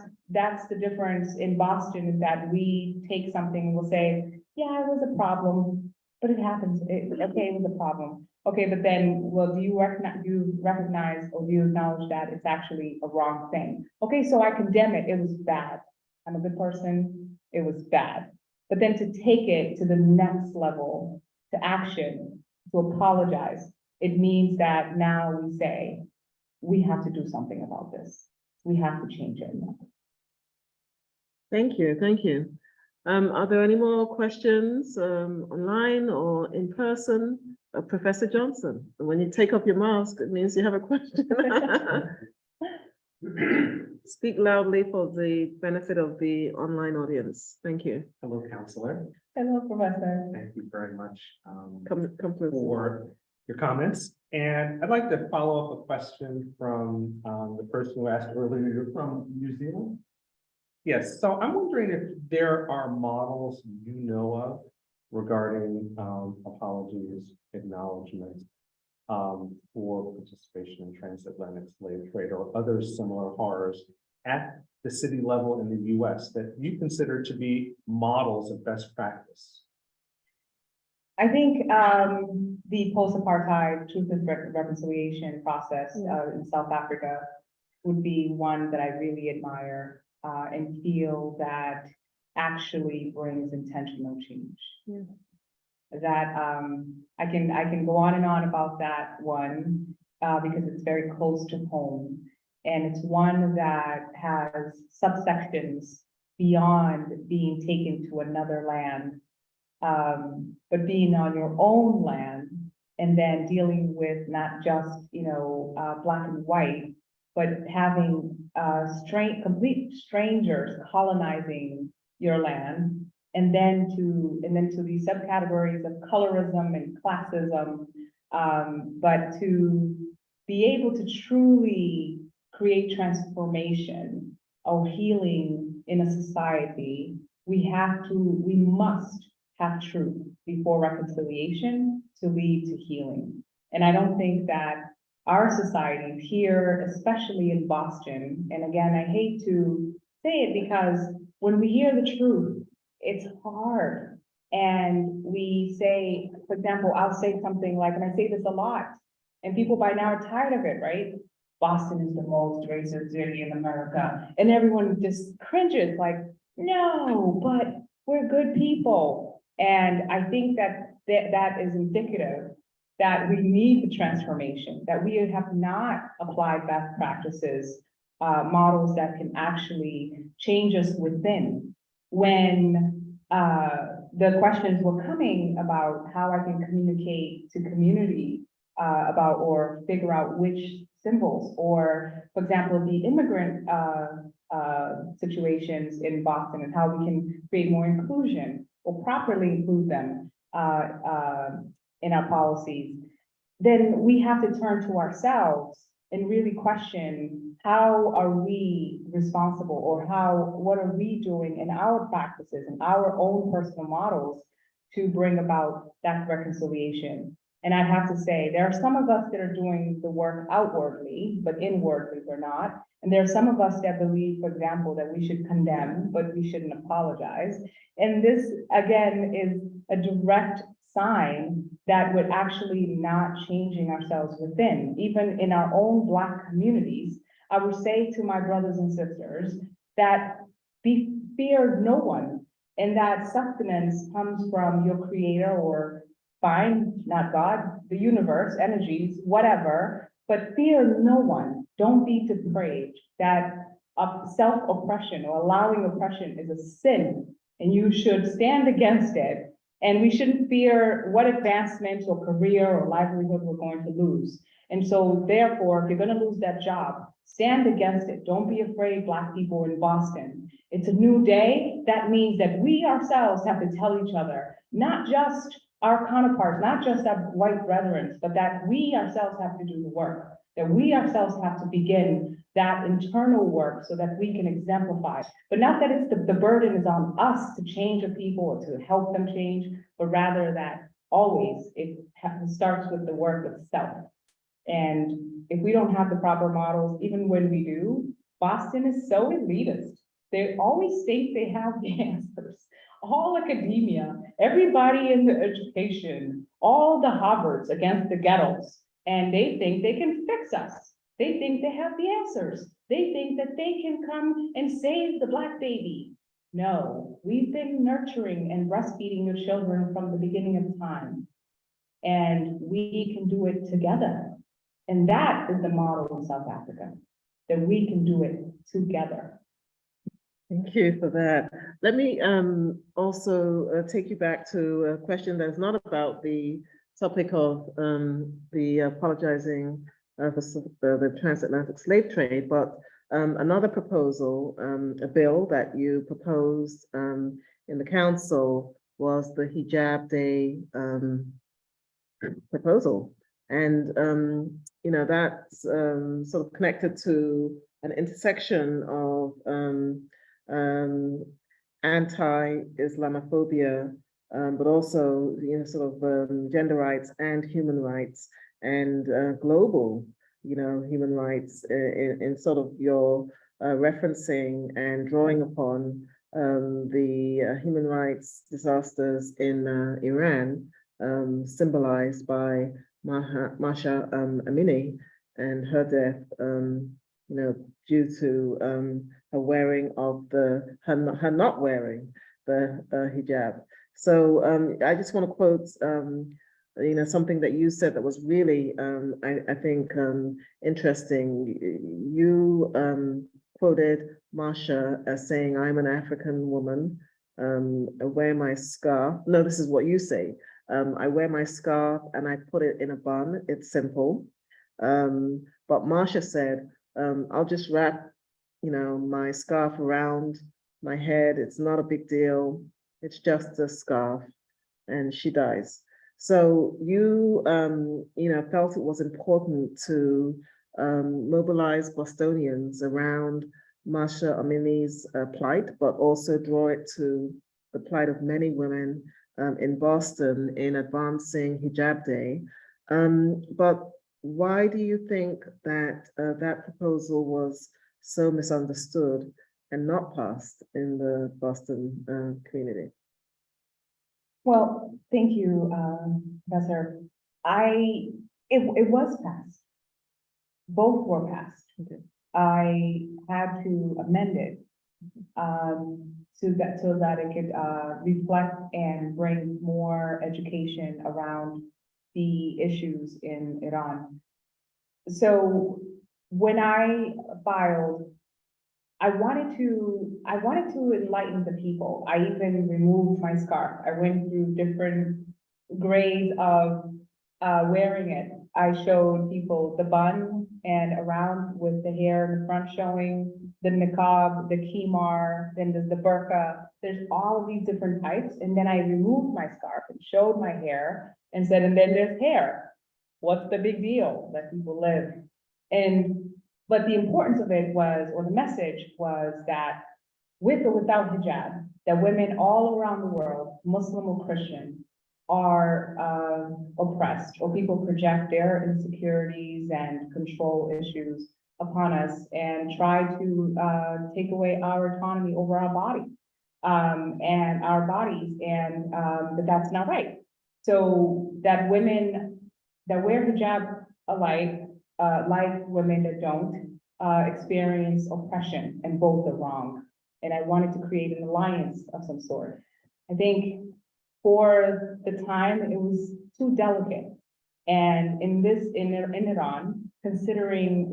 the difference in Boston, is that we take something and we'll say, yeah, it was a problem, but it happens. Okay, it was a problem. Okay, but then, well, do you recognize or do you acknowledge that it's actually a wrong thing? Okay, so I condemn it. It was bad. I'm a good person. It was bad. But then to take it to the next level, to action, to apologize, it means that now we say, we have to do something about this. We have to change it. Thank you, thank you. Are there any more questions online or in person? Professor Johnson, when you take off your mask, it means you have a question. Speak loudly for the benefit of the online audience. Thank you. Hello, Counselor. Hello, Professor. Thank you very much Come please. for your comments. And I'd like to follow up a question from the person who asked earlier. You're from New Zealand? Yes, so I'm wondering if there are models you know of regarding apologies, acknowledgement for participation in transatlantic slave trade or other similar horrors at the city level in the US that you consider to be models of best practice. I think the post-apartheid truth and reconciliation process in South Africa would be one that I really admire and feel that actually brings intentional change. Yeah. That I can go on and on about that one because it's very close to home, and it's one that has subsections beyond being taken to another land, but being on your own land and then dealing with not just black and white, but having complete strangers colonizing your land. And then to these subcategories of colorism and classism, but to be able to truly create transformation or healing in a society, we must have truth before reconciliation to lead to healing. And I don't think that our society here, especially in Boston, and again, I hate to say it because when we hear the truth, it's hard. And we say, for example, I'll say something like, and I say this a lot, and people by now are tired of it, right? Boston is the most racist city in America. And everyone just cringes like, no, but we're good people. And I think that is indicative that we need the transformation, that we have not applied best practices, models that can actually change us within. When the questions were coming about how I can communicate to community about or figure out which symbols, or for example, the immigrant situations in Boston and how we can create more inclusion or properly include them in our policies, then we have to turn to ourselves and really question, how are we responsible, or what are we doing in our practices and our own personal models to bring about that reconciliation? And I have to say, there are some of us that are doing the work outwardly, but inwardly we're not. And there are some of us that believe, for example, that we should condemn, but we shouldn't apologize. And this, again, is a direct sign that we're actually not changing ourselves within. Even in our own Black communities, I would say to my brothers and sisters that fear no one, and that sustenance comes from your creator, or fine, not God, the universe, energies, whatever, but fear no one. Don't be depraved. That self-oppression or allowing oppression is a sin, and you should stand against it. And we shouldn't fear what advancement or career or livelihood we're going to lose. And so therefore, if you're going to lose that job, stand against it. Don't be afraid, Black people in Boston. It's a new day. That means that we ourselves have to tell each other, not just our counterparts, not just our white brethren, but that we ourselves have to do the work, that we ourselves have to begin that internal work so that we can exemplify. But not that it's the burden is on us to change a people or to help them change, but rather that always it starts with the work of self. And if we don't have the proper models, even when we do, Boston is so elitist. They always think they have the answers. All academia, everybody in the education, all the Harvards against the ghettos, and they think they can fix us. They think they have the answers. They think that they can come and save the Black baby. No, we've been nurturing and breastfeeding your children from the beginning of time. And we can do it together. And that is the model in South Africa, that we can do it together. Thank you for that. Let me also take you back to a question that's not about the topic of the apologizing for the transatlantic slave trade, but another proposal, a bill that you proposed in the council was the Hijab Day proposal. And, you know, that's sort of connected to an intersection of anti-Islamophobia, but also, you know, sort of gender rights and human rights and global, you know, human rights in sort of your referencing and drawing upon the human rights disasters in Iran, symbolized by Masha Amini and her death, you know, due to her wearing of her not wearing the hijab. So I just want to quote, you know, something that you said that was really, I think, interesting. You quoted Masha as saying, "I'm an African woman. I wear my scarf." No, this is what you say. I wear my scarf and I put it in a bun. It's simple. But Masha said, I'll just wrap, you know, my scarf around my head. It's not a big deal. It's just a scarf. And she dies. So you, you know, felt it was important to mobilize Bostonians around Masha Amini's plight, but also draw it to the plight of many women in Boston in advancing Hijab Day. But why do you think that that proposal was so misunderstood and not passed in the Boston community? Well, thank you, Professor. It was passed. Both were passed. Okay. I had to amend it so that it could reflect and bring more education around the issues in Iran. So when I filed, I wanted to enlighten the people. I even removed my scarf. I went through different grades of wearing it. I showed people the bun and around with the hair in the front showing, the niqab, the khimar, then there's the burqa. There's all of these different types. And then I removed my scarf and showed my hair and said, and then there's hair. What's the big deal? Let people live. But the importance of it was, or the message was that with or without hijab, that women all around the world, Muslim or Christian, are oppressed, or people project their insecurities and control issues upon us and try to take away our autonomy over our body and our bodies, and but that's not right. so that women that wear hijab alike, like women that don't, experience oppression, and both are wrong. And I wanted to create an alliance of some sort. I think for the time, it was too delicate. And in Iran, considering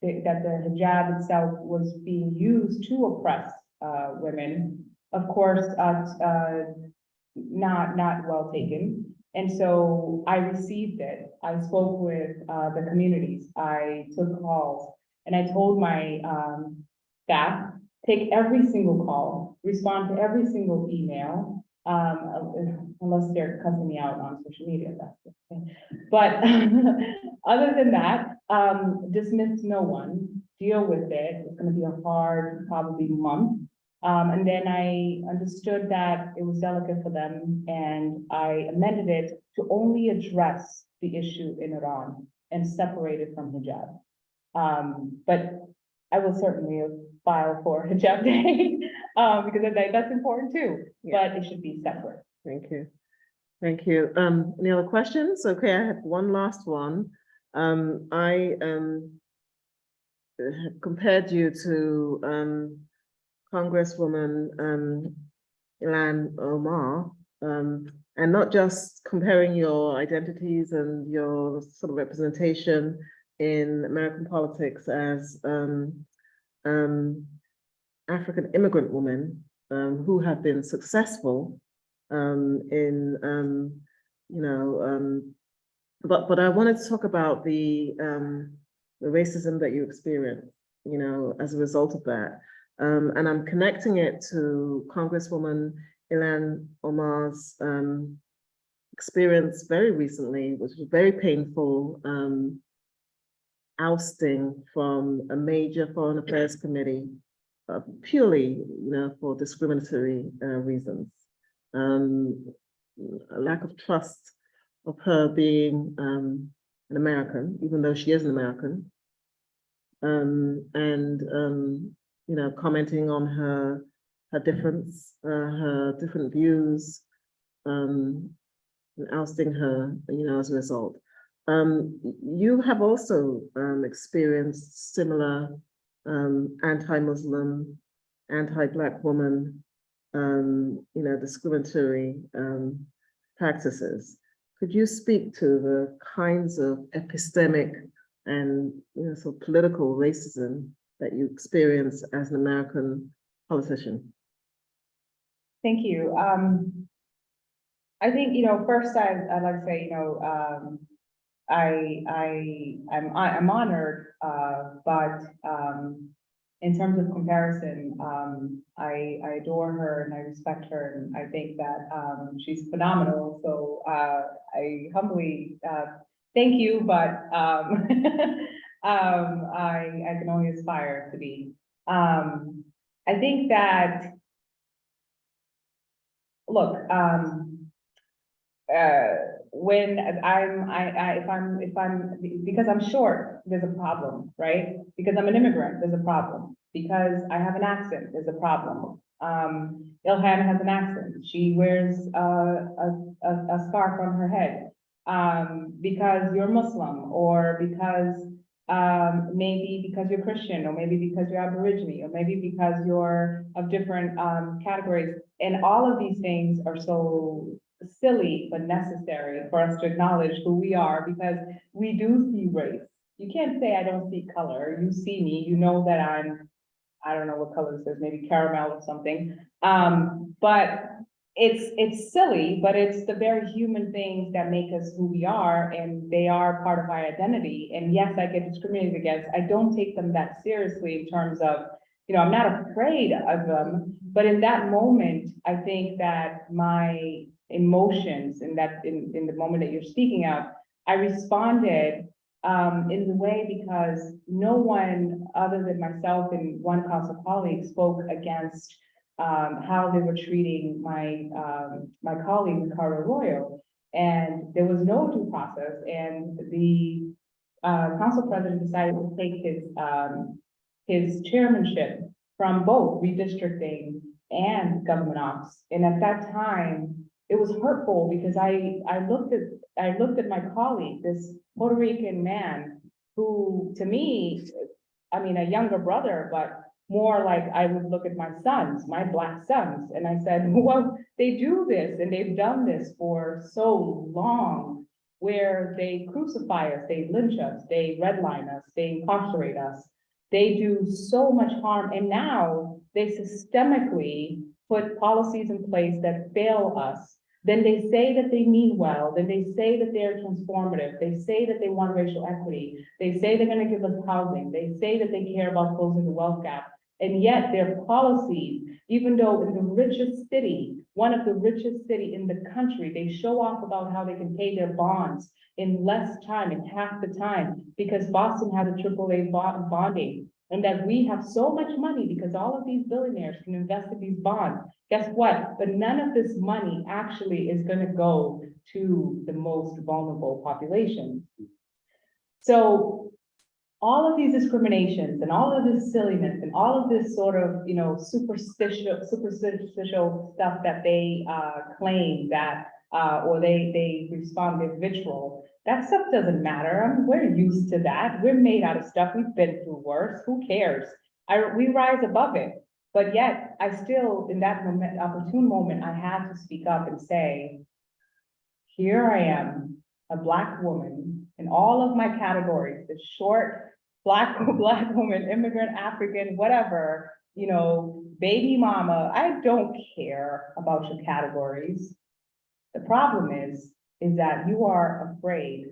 that the hijab itself was being used to oppress women, of course, not well taken. And so I received it. I spoke with the communities. I took calls, and I told my staff, take every single call, respond to every single email, unless they're cussing me out on social media, that's okay. But other than that, dismiss no one, deal with it. It's gonna be a hard, probably month. And then I understood that it was delicate for them, and I amended it to only address the issue in Iran and separate it from hijab. But I will certainly file for hijab day, because I think that's important too, but it should be separate. Thank you. Thank you. Any other questions? Okay, I have one last one. I compared you to Congresswoman Ilhan Omar, and not just comparing your identities and your sort of representation in American politics as African immigrant women who have been successful in but I wanted to talk about the racism that you experience, as a result of that. And I'm connecting it to Congresswoman Ilhan Omar's experience very recently, which was very painful, ousting from a major foreign affairs committee, purely, for discriminatory reasons. A lack of trust of her being an American, even though she is an American, and commenting on her difference, her different views, and ousting her, as a result. You have also experienced similar anti-Muslim, anti-Black woman, discriminatory practices. Could you speak to the kinds of epistemic and sort of political racism that you experience as an American politician? Thank you. I think, first I'd like to say, I'm honored, but in terms of comparison, I adore her and I respect her, and I think that she's phenomenal. So I humbly thank you, but I can only aspire to be. I think that, look, when because I'm short, there's a problem, right? Because I'm an immigrant, there's a problem. Because I have an accent, there's a problem. Ilhan has an accent. She wears a scarf on her head. Because you're Muslim, or because maybe because you're Christian, or maybe because you're Aborigine, or maybe because you're of different categories. And all of these things are so silly but necessary for us to acknowledge who we are, because we do see race. You can't say I don't see color. You see me, you know that I don't know what color this is, maybe caramel or something. But it's silly, but it's the very human things that make us who we are, and they are part of our identity. And yes, I get discriminated against. I don't take them that seriously in terms of, I'm not afraid of them, but in that moment, I think that my emotions in the moment that you're speaking of, I responded in the way because no one other than myself and one council colleague spoke against how they were treating my colleague, Ricardo Arroyo, and there was no due process, and the council president decided to take his chairmanship from both redistricting and government ops. And at that time, it was hurtful because I looked at my colleague, this Puerto Rican man, who to me, I mean, a younger brother, but more like I would look at my sons, my Black sons, and I said, well, they do this and they've done this for so long, where they crucify us, they lynch us, they redline us, they incarcerate us. They do so much harm, and now they systemically put policies in place that fail us. Then they say that they mean well, then they say that they're transformative, they say that they want racial equity, they say they're gonna give us housing, they say that they care about closing the wealth gap. And yet their policies, even though in the richest city, one of the richest city in the country, they show off about how they can pay their bonds in less time, in half the time, because Boston had a AAA bonding. And that we have so much money because all of these billionaires can invest in these bonds. Guess what? But none of this money actually is going to go to the most vulnerable population. So all of these discriminations and all of this silliness and all of this sort of, you know, superstitious stuff that they claim that, or they respond with vitriol, that stuff doesn't matter. I mean, we're used to that. We're made out of stuff. We've been through worse. Who cares? We rise above it. But yet I still, in that moment, opportune moment, I had to speak up and say, here I am, a Black woman in all of my categories, the short, Black woman, immigrant, African, whatever, you know, baby mama. I don't care about your categories. The problem is that you are afraid.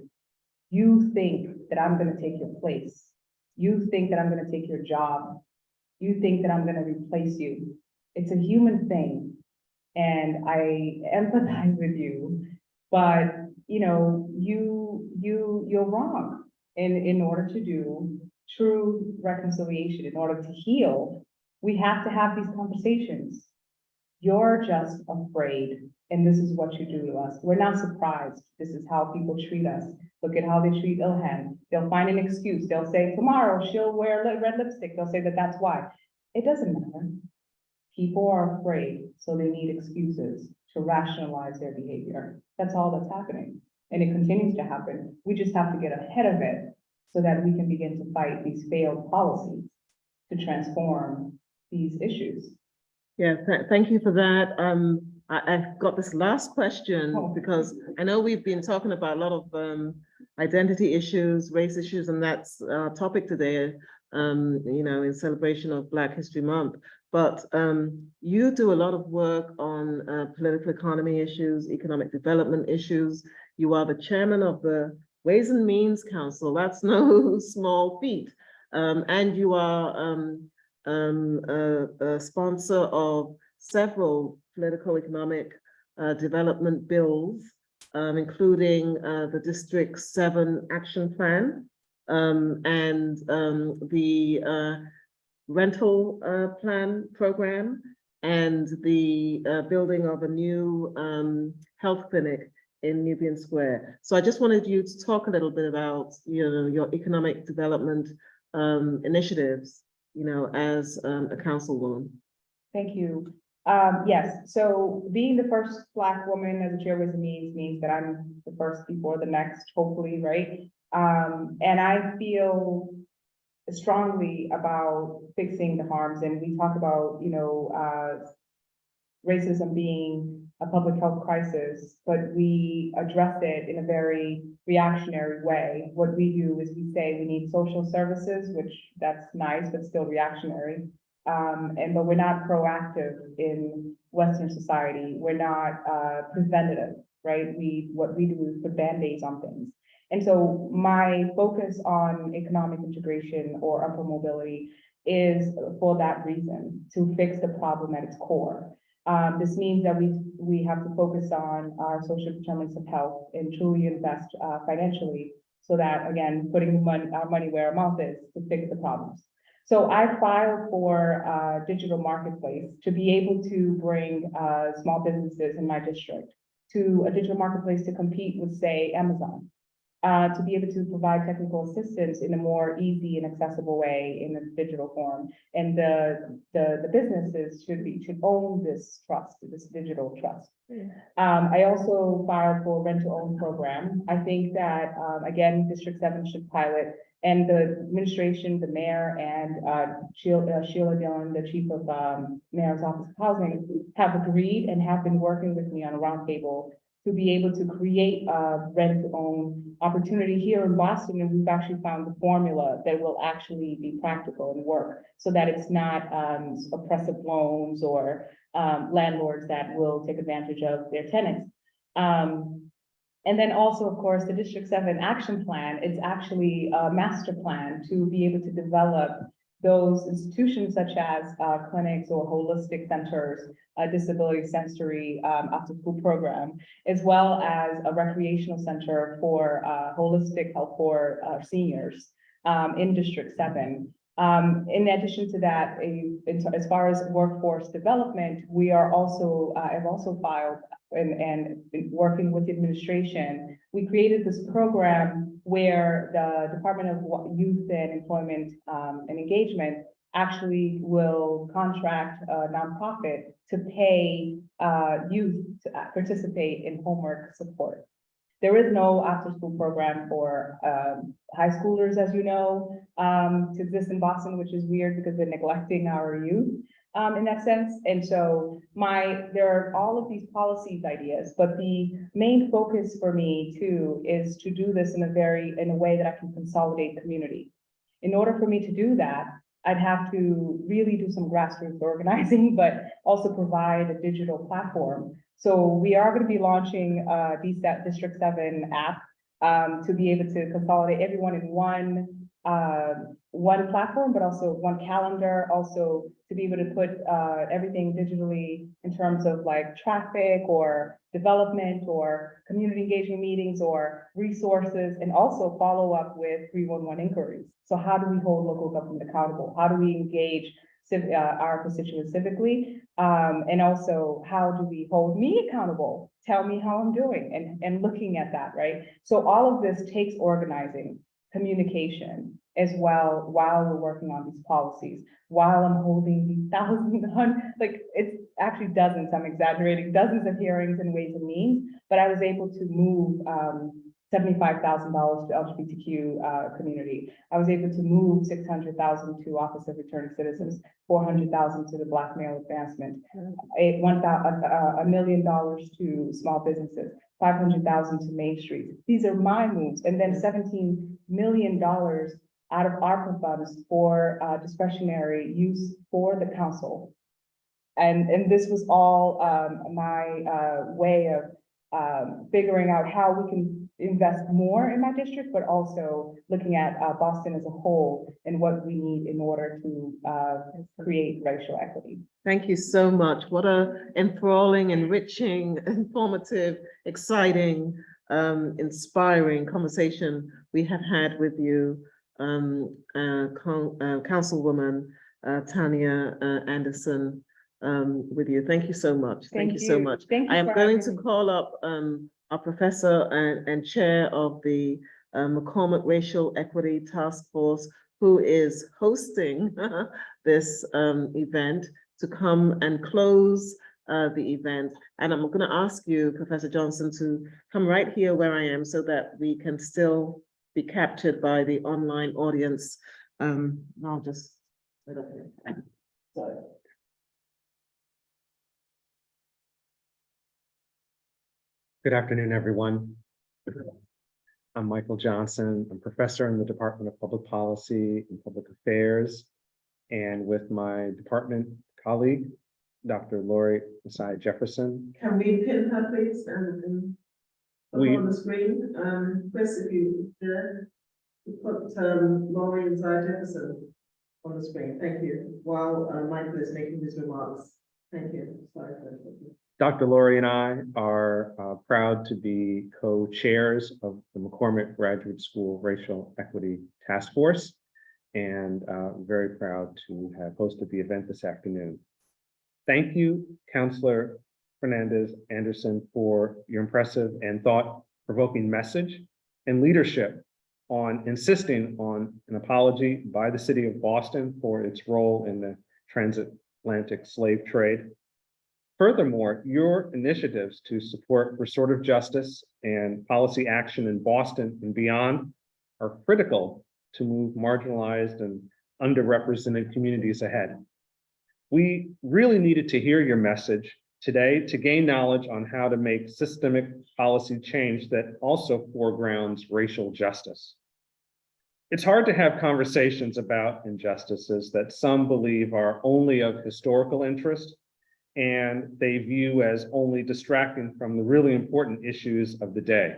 You think that I'm gonna take your place. You think that I'm gonna take your job. You think that I'm gonna replace you. It's a human thing. And I empathize with you, but you know, you're wrong. In order to do true reconciliation, in order to heal, we have to have these conversations. You're just afraid, and this is what you do to us. We're not surprised. This is how people treat us. Look at how they treat Ilhan. They'll find an excuse. They'll say tomorrow she'll wear red lipstick. They'll say that that's why. It doesn't matter. People are afraid, so they need excuses to rationalize their behavior. That's all that's happening. And it continues to happen. We just have to get ahead of it so that we can begin to fight these failed policies to transform these issues. Yeah, thank you for that. I've got this last question because I know we've been talking about a lot of identity issues, race issues, and that's our topic today, you know, in celebration of Black History Month. But you do a lot of work on political economy issues, economic development issues. You are the chairman of the Ways and Means Council. That's no small feat. And you are a sponsor of several political economic development bills, including the District 7 Action Plan and the rental plan program and the building of a new health clinic in Nubian Square. So I just wanted you to talk a little bit about, you know, your economic development initiatives, you know, as a councilwoman. Thank you. Yes, so being the first Black woman as a chairwoman means that I'm the first before the next, hopefully, right? And I feel strongly about fixing the harms, and we talk about, you know, racism being a public health crisis, but we address it in a very reactionary way. What we do is we say we need social services, which that's nice, but still reactionary. But we're not proactive in Western society. We're not preventative, right? What we do is put Band-Aids on things. And so my focus on economic integration or upper mobility is for that reason, to fix the problem at its core. This means that we have to focus on our social determinants of health and truly invest financially, so that, again, putting our money where our mouth is to fix the problems. So I filed for a digital marketplace to be able to bring small businesses in my district to a digital marketplace to compete with, say, Amazon. to be able to provide technical assistance in a more easy and accessible way in a digital form. And the businesses should own this trust, this digital trust. I also filed for rent-to-own program. I think that, again, District 7 should pilot, and the administration, the mayor, and Sheila Dillon, the chief of Mayor's Office of Housing, have agreed and have been working with me on a roundtable to be able to create a rent-to-own opportunity here in Boston. And we've actually found the formula that will actually be practical and work, so that it's not oppressive loans or landlords that will take advantage of their tenants. And then also, of course, the District 7 action plan is actually a master plan to be able to develop those institutions such as clinics or holistic centers, disability sensory after school program, as well as a recreational center for holistic health for seniors in District 7. In addition to that, as far as workforce development, we are also, I've also filed and been working with the administration. We created this program where the Department of Youth and Employment and Engagement actually will contract a nonprofit to pay youth to participate in homework support. There is no after-school program for high schoolers, as you know, to exist in Boston, which is weird because they're neglecting our youth in that sense. And so there are all of these policies ideas, but the main focus for me too is to do this in a way that I can consolidate community. In order for me to do that, I'd have to really do some grassroots organizing, but also provide a digital platform. So we are going to be launching District 7 app to be able to consolidate everyone in one platform, but also one calendar, also to be able to put everything digitally in terms of like traffic or development or community engagement meetings or resources, and also follow up with 311 inquiries. So how do we hold local government accountable? How do we engage our constituents civically? And also, how do we hold me accountable? Tell me how I'm doing, and looking at that, right? So all of this takes organizing, communication as well, while we're working on these policies, while I'm holding these thousands, like it's actually dozens, I'm exaggerating, dozens of hearings and Ways and Means, but I was able to move $75,000 to LGBTQ community. I was able to move $600,000 to Office of Returning Citizens, $400,000 to the Black Male Advancement, $1 million to small businesses, $500,000 to Main Street. These are my moves, and then $17 million out of ARPA funds for discretionary use for the council. And this was all my way of figuring out how we can invest more in my district, but also looking at Boston as a whole and what we need in order to create racial equity. Thank you so much. What a enthralling, enriching, informative, exciting, inspiring conversation we have had with you, Councilwoman Tanya Anderson, with you. Thank you so much. Thank you so much. I am going to call up our professor and chair of the McCormack Racial Equity Task Force, who is hosting this event, to come and close the event. And I'm going to ask you, Professor Johnson, to come right here where I am so that we can still be captured by the online audience. I'll just sit up here. Sorry. Good afternoon, everyone. I'm Michael Johnson. I'm professor in the Department of Public Policy and Public Affairs. And with my department colleague, Dr. Lori Masai Jefferson. Can we pin her, please, and on the screen? Chris, if you put Lori Masai Jefferson on the screen. Thank you. While Michael is making his remarks. Thank you. Sorry for that. Dr. Lori and I are proud to be co-chairs of the McCormack Graduate School Racial Equity Task Force, and very proud to have hosted the event this afternoon. Thank you, Councillor Fernandez Anderson, for your impressive and thought-provoking message and leadership on insisting on an apology by the city of Boston for its role in the transatlantic slave trade. Furthermore, your initiatives to support restorative justice and policy action in Boston and beyond are critical to move marginalized and underrepresented communities ahead. We really needed to hear your message today to gain knowledge on how to make systemic policy change that also foregrounds racial justice. It's hard to have conversations about injustices that some believe are only of historical interest and they view as only distracting from the really important issues of the day.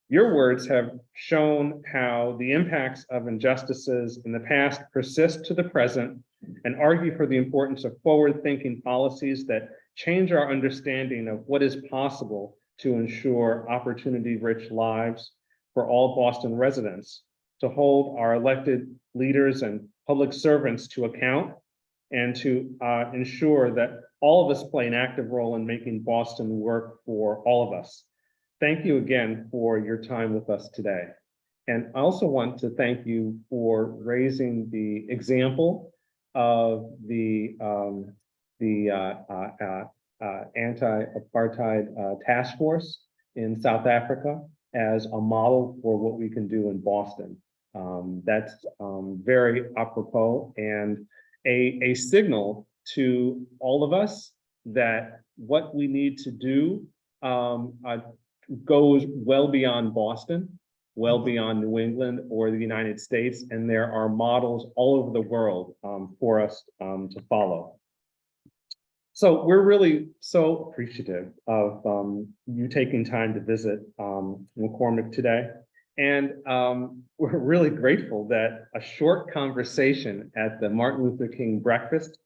Your words have shown how the impacts of injustices in the past persist to the present and argue for the importance of forward-thinking policies that change our understanding of what is possible to ensure opportunity-rich lives for all Boston residents, to hold our elected leaders and public servants to account, and to ensure that all of us play an active role in making Boston work for all of us. Thank you again for your time with us today. And I also want to thank you for raising the example of the anti-apartheid task force in South Africa as a model for what we can do in Boston. That's very apropos and a signal to all of us that what we need to do goes well beyond Boston, well beyond New England or the United States, and there are models all over the world for us to follow. So we're really so appreciative of you taking time to visit McCormack today. And we're really grateful that a short conversation at the Martin Luther King breakfast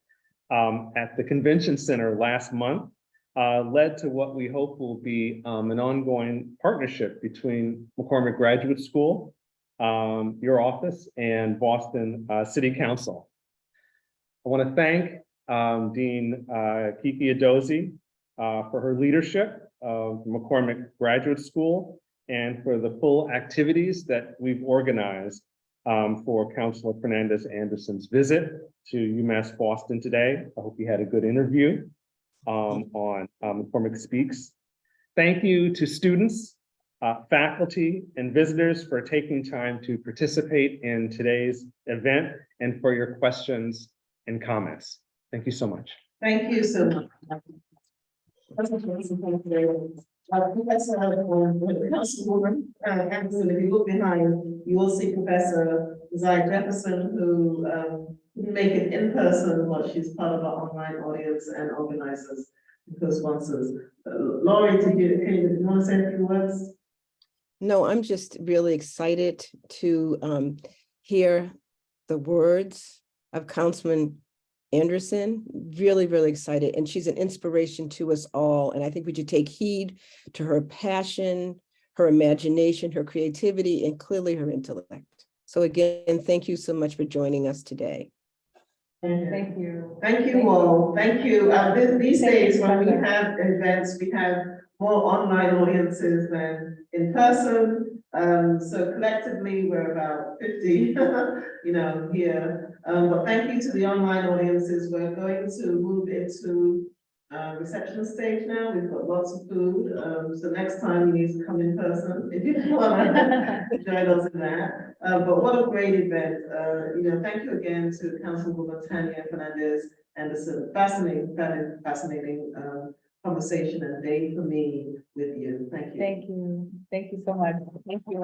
at the Convention Center last month led to what we hope will be an ongoing partnership between McCormack Graduate School, your office, and Boston City Council. I want to thank Dean Kiki Adozi for her leadership of McCormack Graduate School and for the full activities that we've organized for Councilor Fernandez-Anderson's visit to UMass Boston today. I hope you had a good interview on McCormack Speaks. Thank you to students, faculty, and visitors for taking time to participate in today's event and for your questions and comments. Thank you so much. Thank you so much. Professor, Councilwoman Anderson, if you look behind, you will see Professor Zai Jefferson, who couldn't make it in person, but she's part of our online audience and organizers and co-sponsors. Laurie, do you want to say a few words? No, I'm just really excited to hear the words of Councilman Anderson, really, really excited. And she's an inspiration to us all. And I think we should take heed to her passion, her imagination, her creativity, and clearly her intellect. So again, thank you so much for joining us today. Thank you. Thank you all. Thank you. These days, when we have events, we have more online audiences than in person. So collectively, we're about 50, here. But thank you to the online audiences. We're going to move into reception stage now. We've got lots of food. So next time you need to come in person if you want to join us in that. But what a great event. Thank you again to Councilwoman Tanya Fernandez-Anderson. Fascinating conversation and day for me with you. Thank you. Thank you. Thank you so much. Thank you.